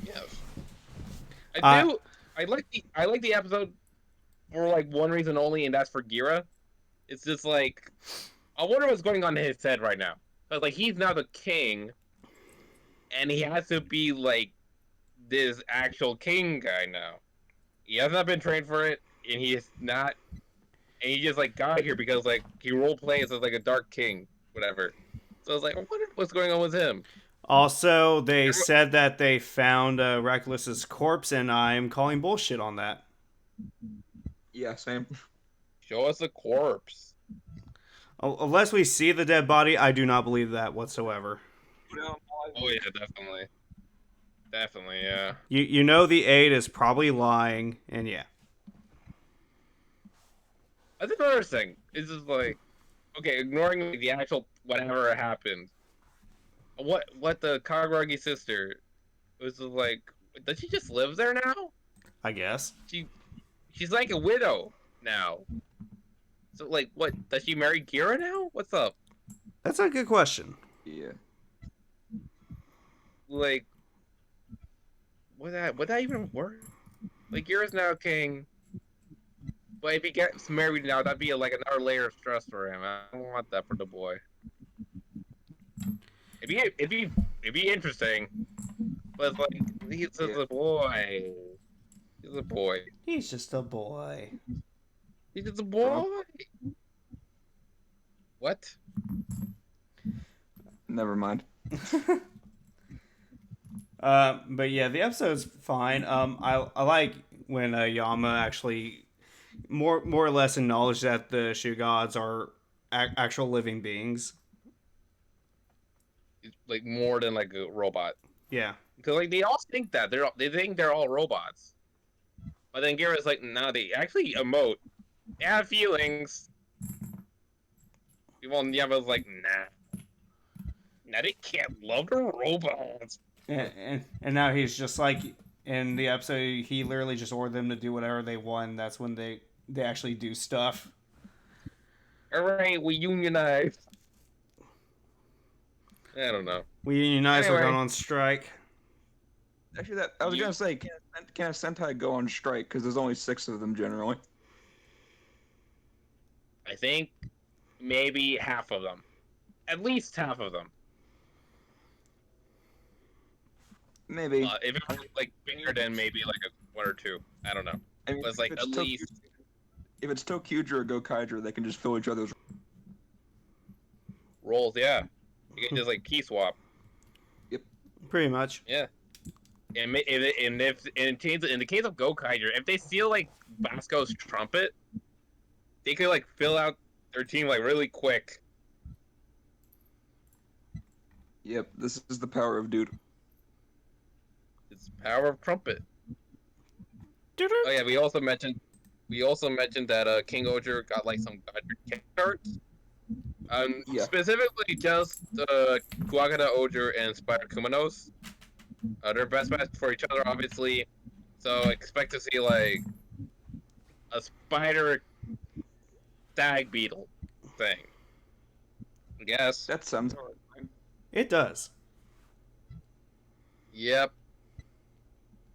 Yes. I do. I like the episode for like one reason only, and that's for Gira. It's just like I wonder what's going on in his head right now. Because like he's now the king, and he has to be like this actual king guy now. He has not been trained for it, and he is not. And he just like got here because like he role plays as like a dark king, whatever. So I was like, I wonder what's going on with him. Also, they said that they found Reckless's corpse, and I'm calling bullshit on that. Yeah, same. Show us a corpse. Unless we see the dead body, I do not believe that whatsoever. Oh yeah, definitely, yeah. You know the aide is probably lying, and yeah. That's another thing. It's just like, okay, ignoring the actual whatever happened. What the Kaguragi sister was just like, does she just live there now? I guess. She's like a widow now. So like, what does she marry Kira now? What's up? That's a good question. Yeah. Like, would that even work? Like, Kira's now king. But if he gets married now, that'd be like another layer of stress for him. I don't want that for the boy. It'd be interesting, but it's like he's just a boy. He's a boy. He's just a boy. He's just a boy. What? Never mind. But yeah, the episode's fine. I like when Yama actually more or less acknowledged that the Shu gods are actual living beings. Like more than like a robot. Yeah. Because like they all think that they think they're all robots, but then Gira's like, no, they actually emote. They have feelings. Well, Yama's like, nah, they can't love the robots. And now he's just like in the episode, he literally just ordered them to do whatever they want. That's when they actually do stuff. All right, we unionize. I don't know. We unionize. Anyway. We're going on strike. Actually, I was gonna say, can a Sentai go on strike? Because there's only 6 of them generally. I think maybe half of them, at least half of them. Maybe. If it was like bigger than maybe like a 1 or 2, I don't know. I mean, But it's like at least. If it's Tokuja or Gokaiger, they can just fill each other's Roles, yeah. You can just like key swap. Pretty much. Yeah. And in the case of Gokaiger, if they steal like Basco's trumpet, they could like fill out their team like really quick. Yep, this is the power of dude. It's power of trumpet. Oh yeah, we also mentioned that King Oger got like some cards. Yeah. Specifically just Kuwagata Oger and Spider Kumanos. They're best bets for each other, obviously. So expect to see like a spider stag beetle thing. I guess. That sounds. It does. Yep.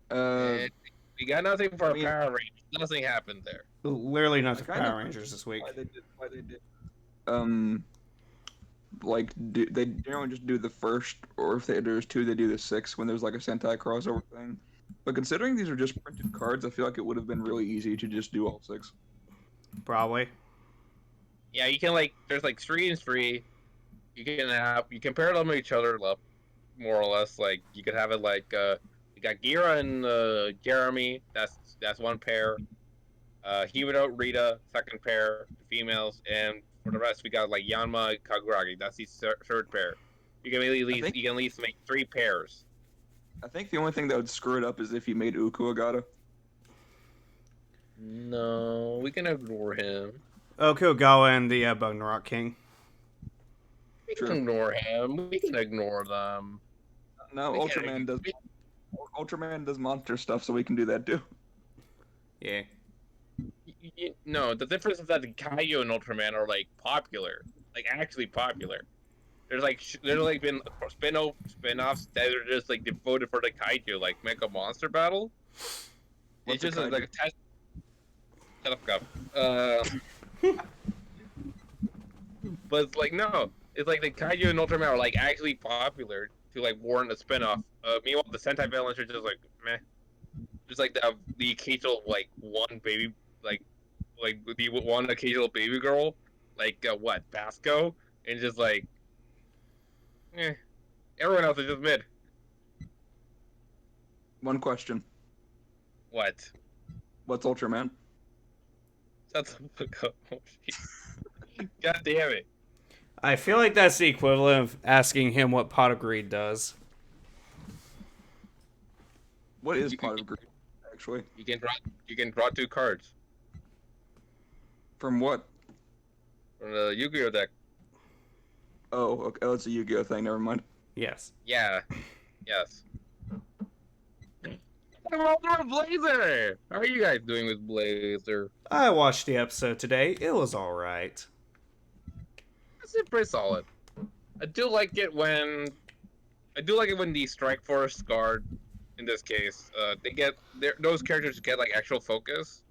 And we got nothing for our Power Rangers. Nothing happened there. Literally nothing for Power Rangers this week. Why they did. Like they generally just do the first, or if there's 2, they do the 6 when there's like a Sentai crossover thing. But considering these are just printed cards, I feel like it would have been really easy to just do all 6. Probably. Yeah, you can like there's like 3 and 3. You can pair them with each other, more or less. Like you could have it like you got Gira and Jeremy. That's one pair. Hibito, Rita, second pair, females, and for the rest we got like Yanma, Kaguragi. That's the third pair. You can at least make 3 pairs. I think the only thing that would screw it up is if you made Uku Agata. No, we can ignore him. Okugawa and the Bone Rock King. We can ignore him. We can ignore them. No, Ultraman does monster stuff, so we can do that too. Yeah. No, the difference is that the Kaiju and Ultraman are like popular, like actually popular. There's like been spin-offs that are just like devoted for the Kaiju, like Mega Monster Battle. What's It's a just kaiju? like a test. Shut up, Gup. Uh, but it's like no, it's like the Kaiju and Ultraman are like actually popular to like warrant a spin-off. Meanwhile, the Sentai villains are just like meh. Just like the occasional like one baby like the one occasional baby girl, like what Basco, and just like eh. Everyone else is just mid. One question. What? What's Ultraman? That's a God damn it. I feel like that's the equivalent of asking him what pot of greed does. What is Pot of Greed, actually? You can draw 2 cards From what? from the Yu-Gi-Oh deck. Oh, okay. Oh, it's a Yu-Gi-Oh thing. Never mind. Yes. Yeah. Yes. Blazer! How are you guys doing with Blazer? I watched the episode today. It was alright. It's pretty solid. I do like it when the Strike Force guard, in this case, those characters get like actual focus.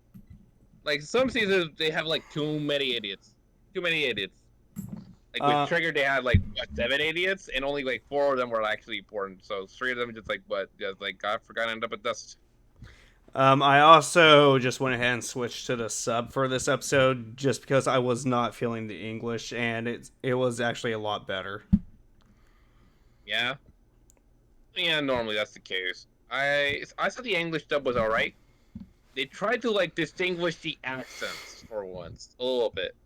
Like some seasons they have like too many idiots. Too many idiots. Like with Trigger they had like what, 7 idiots and only like 4 of them were actually important. So 3 of them just like just like got forgotten, end up at dust. I also just went ahead and switched to the sub for this episode just because I was not feeling the English, and it was actually a lot better. Yeah. Yeah, normally that's the case. I thought the English dub was alright. They tried to like distinguish the accents for once a little bit.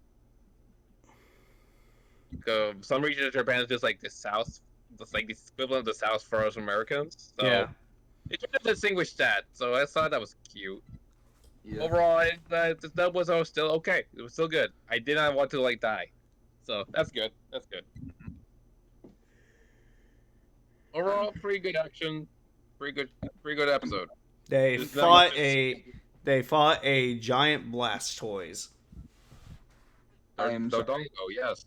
Some regions of Japan is just like the South, just like the equivalent of the South for us Americans. So Yeah. they tried to distinguish that. So I thought that was cute. Yeah. Overall, the dub was still okay. It was still good. I did not want to like die, so that's good. That's good. Overall, pretty good action. Pretty good episode. They There's not much fought to they fought a giant Blastoise. I am sorry. Dodongo, yes.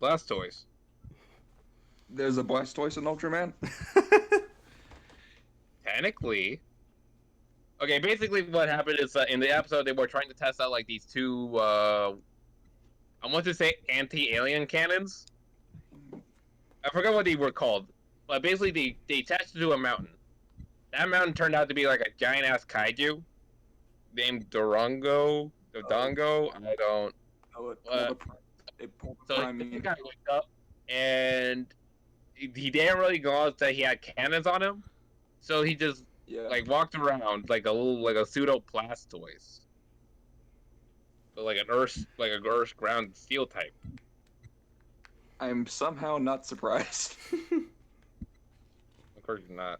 Blastoise. There's a Blastoise in Ultraman? Technically. Okay, basically what happened is in the episode they were trying to test out like these 2 I want to say anti-alien cannons. I forgot what they were called. But basically they attached it to a mountain. That mountain turned out to be like a giant ass kaiju named Dodongo. I don't Oh, it pulled the So prime the mean. guy went up, and he didn't really acknowledge that he had cannons on him, so he just Yeah. like walked around like a pseudo Blastoise, so like a Earth ground steel type. I'm somehow not surprised. Of course not.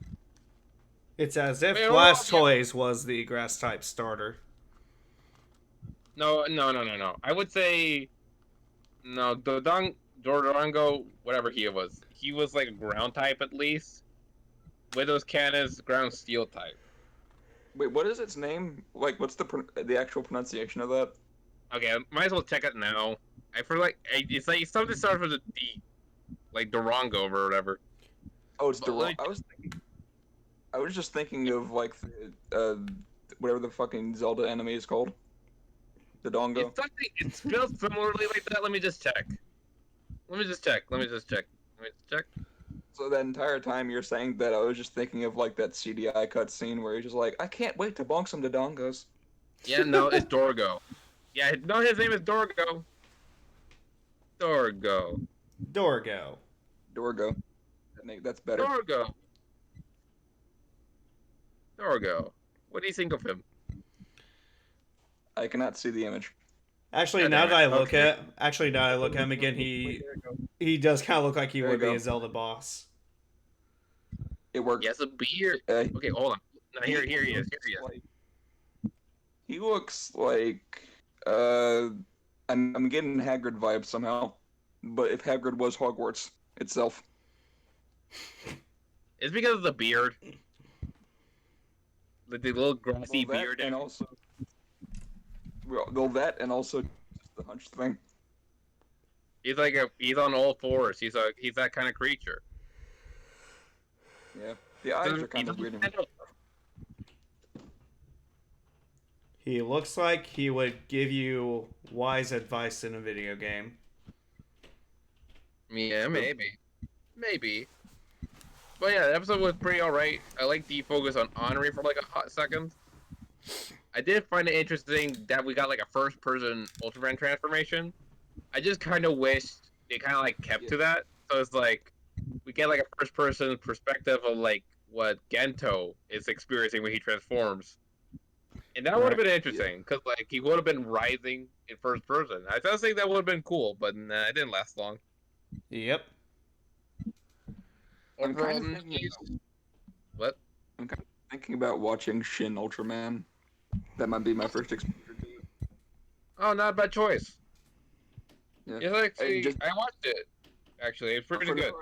It's as if Wait, Blastoise was the grass type starter. No. I would say no. Dodongo, whatever he was like a ground type at least. With those cannons, ground steel type. Wait, what is its name? Like, what's the actual pronunciation of that? Okay, might as well check it now. I feel like it's like something starts with a D, like Durango or whatever. Oh, it's But let Durango. I was just thinking of like whatever the fucking Zelda enemy is called. The Dongo. It's something. It spelled similarly like that. Let me just check. So that entire time you're saying that, I was just thinking of like that CDI cutscene where he's just like, I can't wait to bonk some Dodongos. Yeah, no, it's Dorgo. Yeah, no, his name is Dorgo. Dorgo. Dorgo. That's better. Dorgo. What do you think of him? I cannot see the image. Actually, God now damn that I it. look Okay. at him again, he does kind of look like he There would you be go. a Zelda boss. It worked. He has a beard. Uh, Okay, hold on. No, here he is. He looks like I'm getting Hagrid vibes somehow. But if Hagrid was Hogwarts itself. It's because of the beard. with the little grassy Well, beard. and also just the hunch thing. He's on all fours. He's that kind of creature. Yeah, the eyes are kind of weird. He looks like he would give you wise advice in a video game. Yeah, maybe. But yeah, the episode was pretty alright. I like the focus on Henri for like a hot second. I did find it interesting that we got like a first-person Ultraman transformation. I just kind of wished they kind of like kept to that. So it's like we get like a first-person perspective of like what Gento is experiencing when he transforms, and that would have been interesting because like he would have been rising in first person. I just think that would have been cool, but nah, it didn't last long. Yep. I'm kind of thinking What? I'm kind of thinking about watching Shin Ultraman. That might be my first exposure to it. Oh, not a bad choice. Yeah. It's actually, I watched it. Actually, it's pretty good.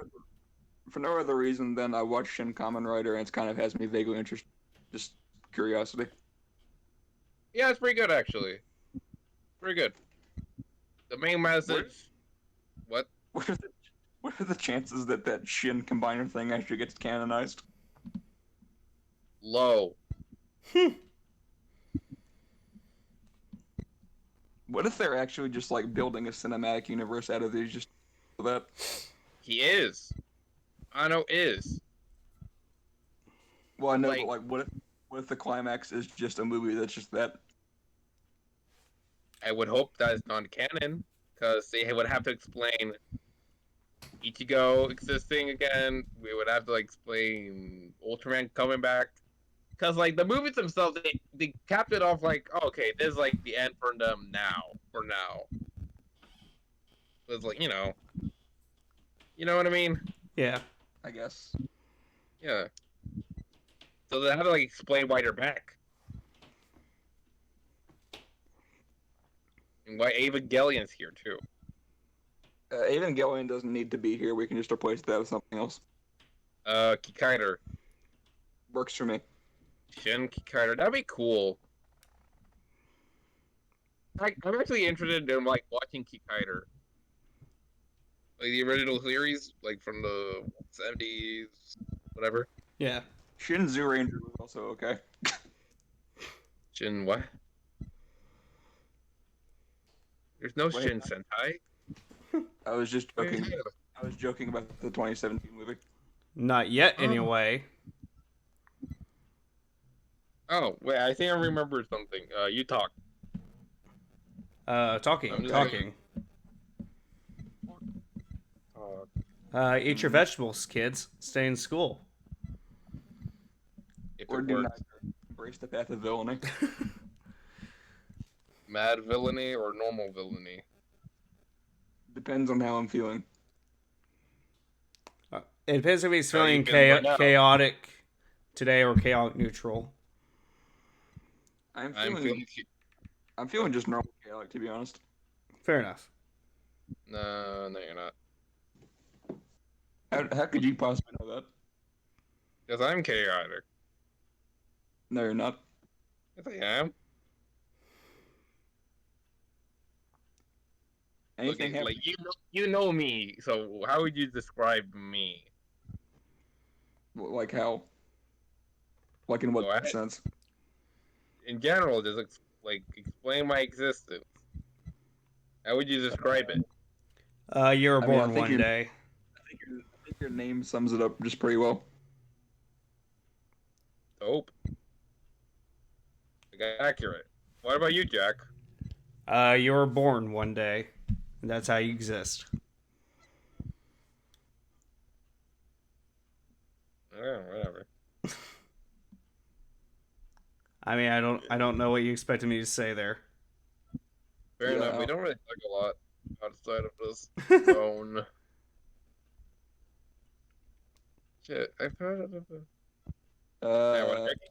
For no other reason than I watched Shin Kamen Rider, and it kind of has me vaguely interested. Just curiosity. Yeah, it's pretty good actually. Pretty good. The main message. What? What are the chances that that Shin Combiner thing actually gets canonized? Low. What if they're actually just like building a cinematic universe out of these just for that? He is. Ano is. Well, I know, but like, what if the climax is just a movie that's just that? I would hope that it's not canon, because they would have to explain Ichigo existing again. We would have to like explain Ultraman coming back, because like the movies themselves, they capped it off like, oh, okay, this is like the end for them now. For now, it's like you know what I mean? Yeah. I guess. Yeah. So they have to like explain why they're back. And why Evangelion's here too. Evangelion doesn't need to be here. We can just replace that with something else. Kikaider. Works for me. Shin Kikaider. That'd be cool. I'm actually interested in like watching Kikaider. Like the original series, like from the 70s, whatever. Yeah. Shin Zoo Ranger was also okay. Shin what? There's no Shin Sentai. I was just joking. I was joking about the 2017 movie. Not yet, anyway. Oh, wait, I think I remember something. You talk. Talking. Eat your vegetables, kids. Stay in school. Or do not embrace the path of villainy. Mad villainy or normal villainy? Depends on how I'm feeling. It depends if he's How you feeling feeling right now? chaotic today or chaotic neutral. I'm feeling just normal chaotic, to be honest. Fair enough. No, you're not. How could you possibly know that? Because I'm chaotic. No, you're not. Yes, I am. Anything Like you know me, so how would you describe me? like how? Like in what Go ahead. sense? In general, just explain my existence. How would you describe it? You were I mean, I born think one day. I think your name sums it up just pretty well. Dope. Accurate. What about you, Jack? You were born one day. And that's how you exist. Oh, whatever. I mean, I don't know what you expected me to say there. Fair Yeah. enough. We don't really talk a lot outside of this zone. Shit, I found it.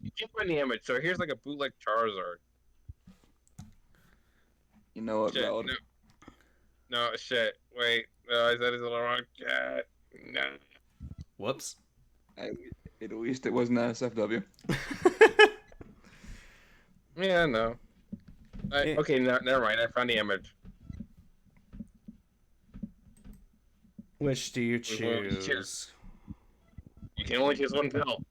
You can't find the image. So here's like a bootleg Charizard. You know what, Shit, valid. no, shit. Wait, no, I said it's on the wrong chat. No. Whoops. At least it wasn't SFW. Yeah, no. Okay, no, never mind. I found the image. Which do you We can only choose. choose? You can only choose one pill.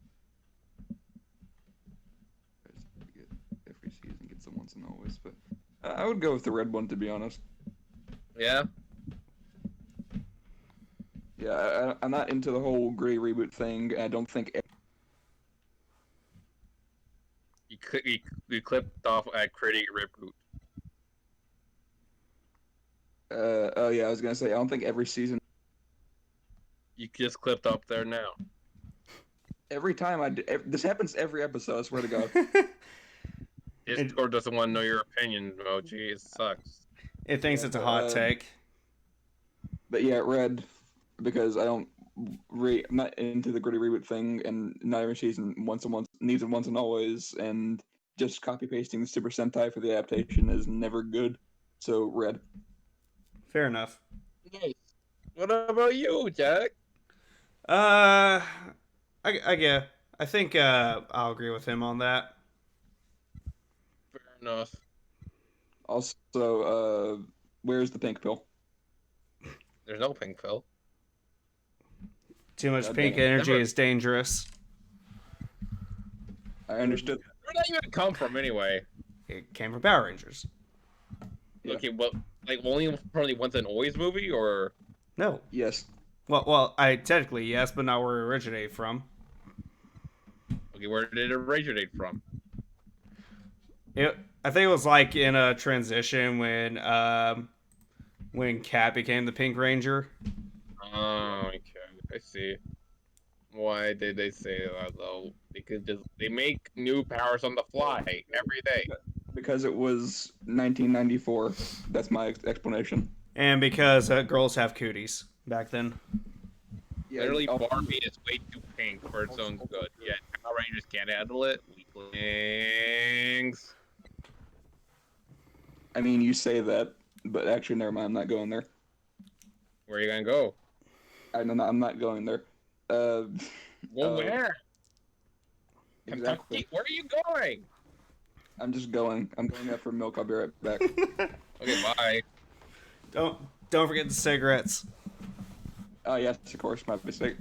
Every season gets it once and always, but I would go with the red one, to be honest. Yeah. Yeah, I'm not into the whole gray reboot thing. I don't think. You clipped off a critic reboot. Oh yeah, I was gonna say I don't think every season. You just clipped up there now. Every time this happens every episode. I swear to God. Discord doesn't want to know your opinion, emoji. It sucks. It thinks Yeah, it's a hot take. But yeah, red, because I'm not into the gritty reboot thing, and not every season needs it once and always, and just copy pasting the Super Sentai for the adaptation is never good. So red. Fair enough. Nice. What about you, Jack? Yeah. I think I'll agree with him on that. Fair enough. Also, where's the pink pill? There's no pink pill. Too much God pink damn it. energy Never- is dangerous. I understood. Where'd that even come from, anyway? It came from Power Rangers. Yeah. Okay, well, like only from the Once and Always movie, or No. Yes. Well, I technically yes, but not where it originated from. okay, where did it originate from? I think it was like in a transition when Cat became the Pink Ranger. Oh, okay, I see. Why did they say that though? They make new powers on the fly every day. Because it was 1994. That's my explanation. And because girls have cooties back then. Yeah, Literally, Barbie is way too pink for its own good. Yet Power Rangers can't handle it. Weaklings. I mean, you say that, but actually, never mind. I'm not going there. Where are you gonna go? I'm not going there. Well, where? Exactly. Kentucky? Where are you going? I'm just going. I'm going out for milk. I'll be right back. Okay, bye. Don't forget the cigarettes. Oh yes, of course, my mistake.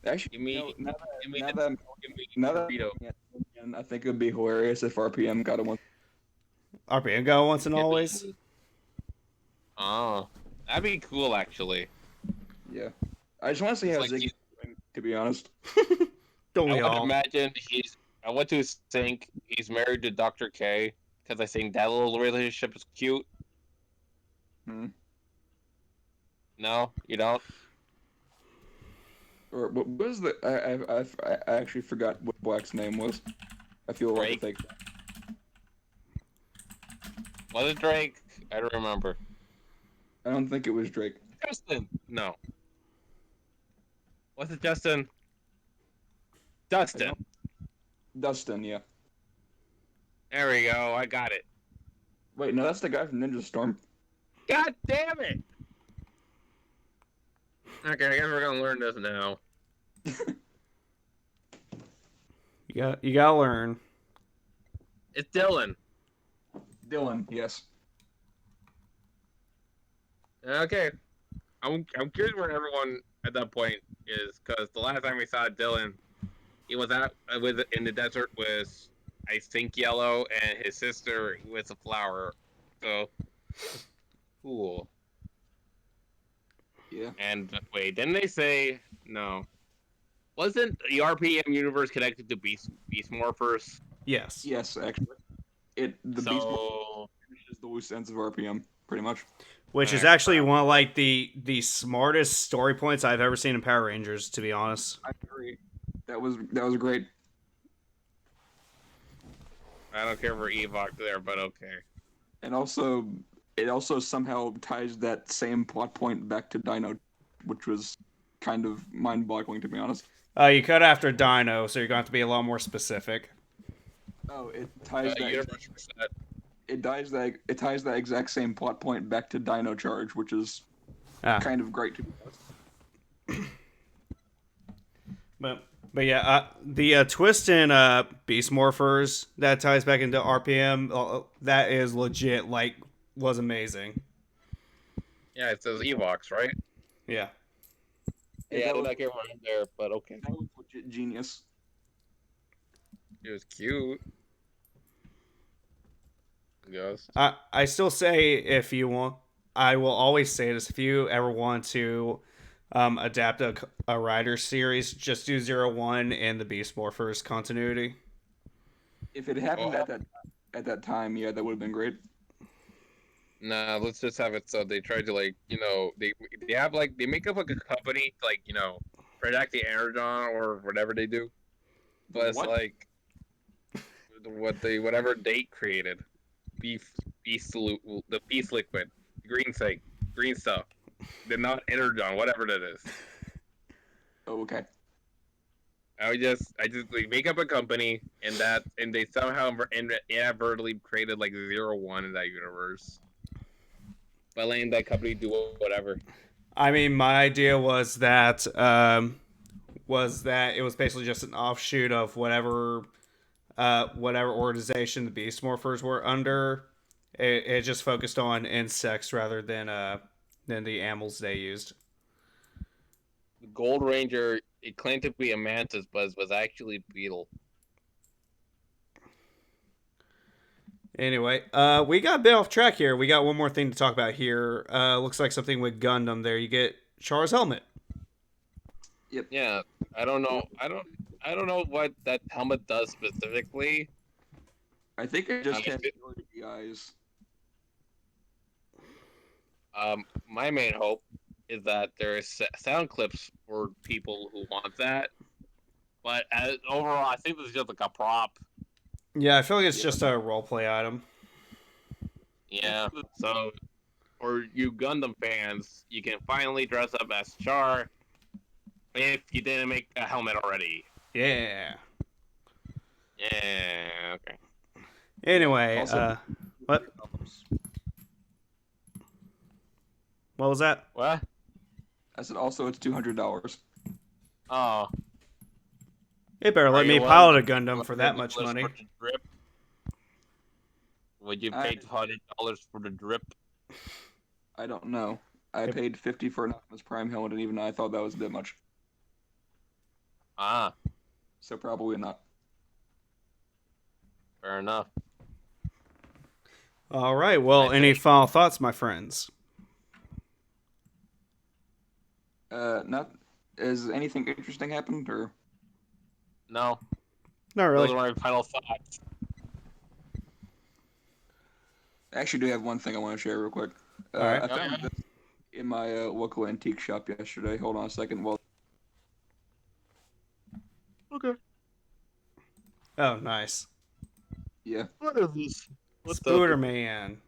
Actually, Give me, you know, give me, now the, that, give me now that, burrito. yeah, I think it would be hilarious if RPM got a one. RPM go once and always. Oh, that'd be cool, actually. Yeah, I just want to see how It's like Ziggy's doing. To be honest. Don't I we would all? imagine I went to think he's married to Dr. K because I think that little relationship is cute. Hmm. No, you don't. Or what was the? I actually forgot what Black's name was. I feel like a Drake? fake. Was it Drake? I don't remember. I don't think it was Drake. Justin. No. Was it Justin? Dustin. Dustin, yeah. There we go. I got it. Wait, no, that's the guy from Ninja Storm. God damn it! Okay, I guess we're gonna learn this now. You gotta learn. It's Dylan. Dylan, yes. Okay. I'm curious where everyone at that point is, because the last time we saw Dylan, he was out in the desert with, I think, Yellow and his sister with a flower. So cool. Yeah. And wait, didn't they say no? Wasn't the RPM universe connected to Beast Morphers? Yes. Yes, actually. The Beast So finishes the loose ends of RPM, pretty much. Which is actually one of like the smartest story points I've ever seen in Power Rangers, to be honest. I agree. That was great. I don't care for Evoc there, but okay. And also, it also somehow ties that same plot point back to Dino, which was kind of mind-boggling, to be honest. You cut after Dino, so you're going to have to be a lot more specific. Oh, it ties that. Universe reset. It ties that exact same plot point back to Dino Charge, which is kind of great to be honest. But But yeah, the twist in Beast Morphers that ties back into RPM, that is legit. Like, was amazing. Yeah, it says Evox, right? Yeah. Yeah, Yeah, that I did was not get one there, but okay. that was legit genius. It was cute. Yes. I still say if you want, I will always say this: if you ever want to adapt a Rider series, just do 01 in the Beast Morphers continuity. If it happened Oh, at that time, yeah, that would have been great. nah, let's just have it so they try to like, they have like they make up like a company to, like, protect the energon or whatever they do. But it's What? like whatever they created. Beef the beast liquid, green thing, green stuff. They're not energon, whatever that is. Oh, okay. I just like make up a company and they somehow inadvertently created like 01 in that universe by letting that company do whatever. I mean, my idea was that it was basically just an offshoot of whatever organization the Beast Morphers were under. It just focused on insects rather than the animals they used. The Gold Ranger, it claimed to be a mantis, but was actually beetle. Anyway, we got a bit off track here. We got one more thing to talk about here. Looks like something with Gundam there. You get Char's helmet. Yep. Yeah, I don't know. I don't know what that helmet does specifically. I think it just Uh, has it- the eyes. my main hope is that there is sound clips for people who want that. But overall, I think this is just like a prop. Yeah, I feel like it's Yep. just a roleplay item. Yeah. So, for you Gundam fans, you can finally dress up as Char if you didn't make a helmet already. Yeah. Yeah. Okay. Anyway, Also, what? What was that? What? I said also it's $200. Oh. It better Are let you me willing pilot a to pay Gundam for that much $200 money. for the drip? Would you pay $200 for the drip? I don't know. I Yep. paid 50 for an Optimus Prime helmet, and even I thought that was a bit much. Ah, So probably not. fair enough. All right. Well, I any think- final thoughts, my friends? Not. Has anything interesting happened, or? No, Not those really. are my final thoughts. I actually do have one thing I want to share real quick. All right. I found this in my local antique shop yesterday. Hold on a second. Well, Okay. Oh, nice. yeah, What is this? Spooderman.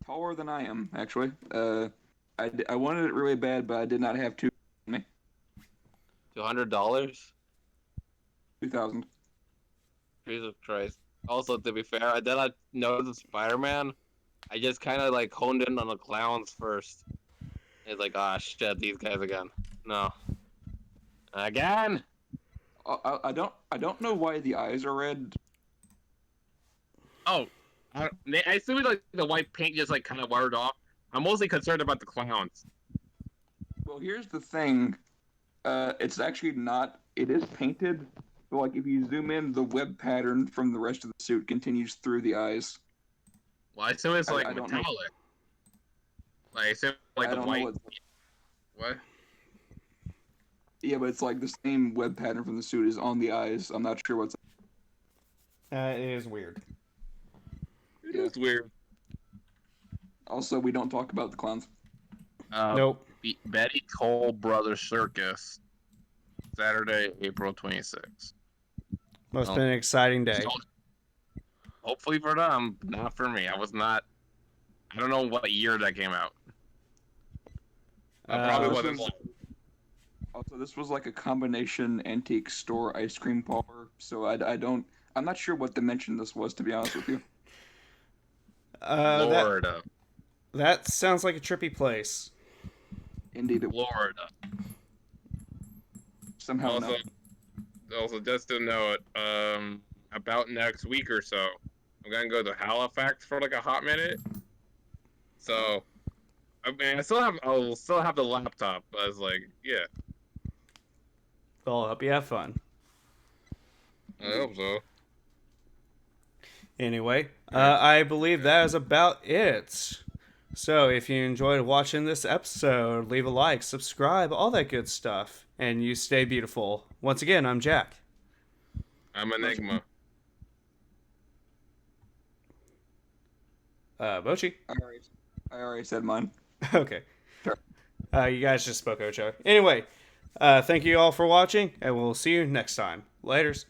taller than I am actually. I wanted it really bad, but I did not have me. $200? 2,000. Jesus Christ. Also, to be fair, I did not know the Spider-Man. I just kind of like honed in on the clowns first. It's like, ah, shit, these guys again. No. Again? I don't know why the eyes are red. Oh, I assume like the white paint just like kind of wired off. I'm mostly concerned about the clowns. Well, here's the thing. It's actually not. It is painted, but like if you zoom in, the web pattern from the rest of the suit continues through the eyes. Well, I assume it's like I don't know. metallic. Like, I assume like I the don't white. know what. What? Yeah, but it's like the same web pattern from the suit is on the eyes. I'm not sure what's. That is weird. It Yeah. is weird. Also, we don't talk about the clowns. Nope. Betty Cole Brothers Circus. Saturday, April 26th. Must Oh. have been an exciting day. So, hopefully for them, not for me. I was not. I don't know what year that came out. I probably Uh, wasn't. Also, this was like a combination antique store ice cream parlor, so I don't. I'm not sure what dimension this was, to be honest with you. that Florida. that sounds like a trippy place. Indeed, it Florida. somehow Also, not. Also, just to note, about next week or so, I'm gonna go to Halifax for like a hot minute. So, I mean, I'll still have the laptop. I was like, yeah, Well, I hope you have fun. I hope so. Anyway, I believe that is about it. So, if you enjoyed watching this episode, leave a like, subscribe, all that good stuff, and you stay beautiful. Once again, I'm Jack. I'm Enigma. Mochi. I already said mine. Okay. Sure. You guys just spoke Ocho. Anyway, thank you all for watching, and we'll see you next time. Laters.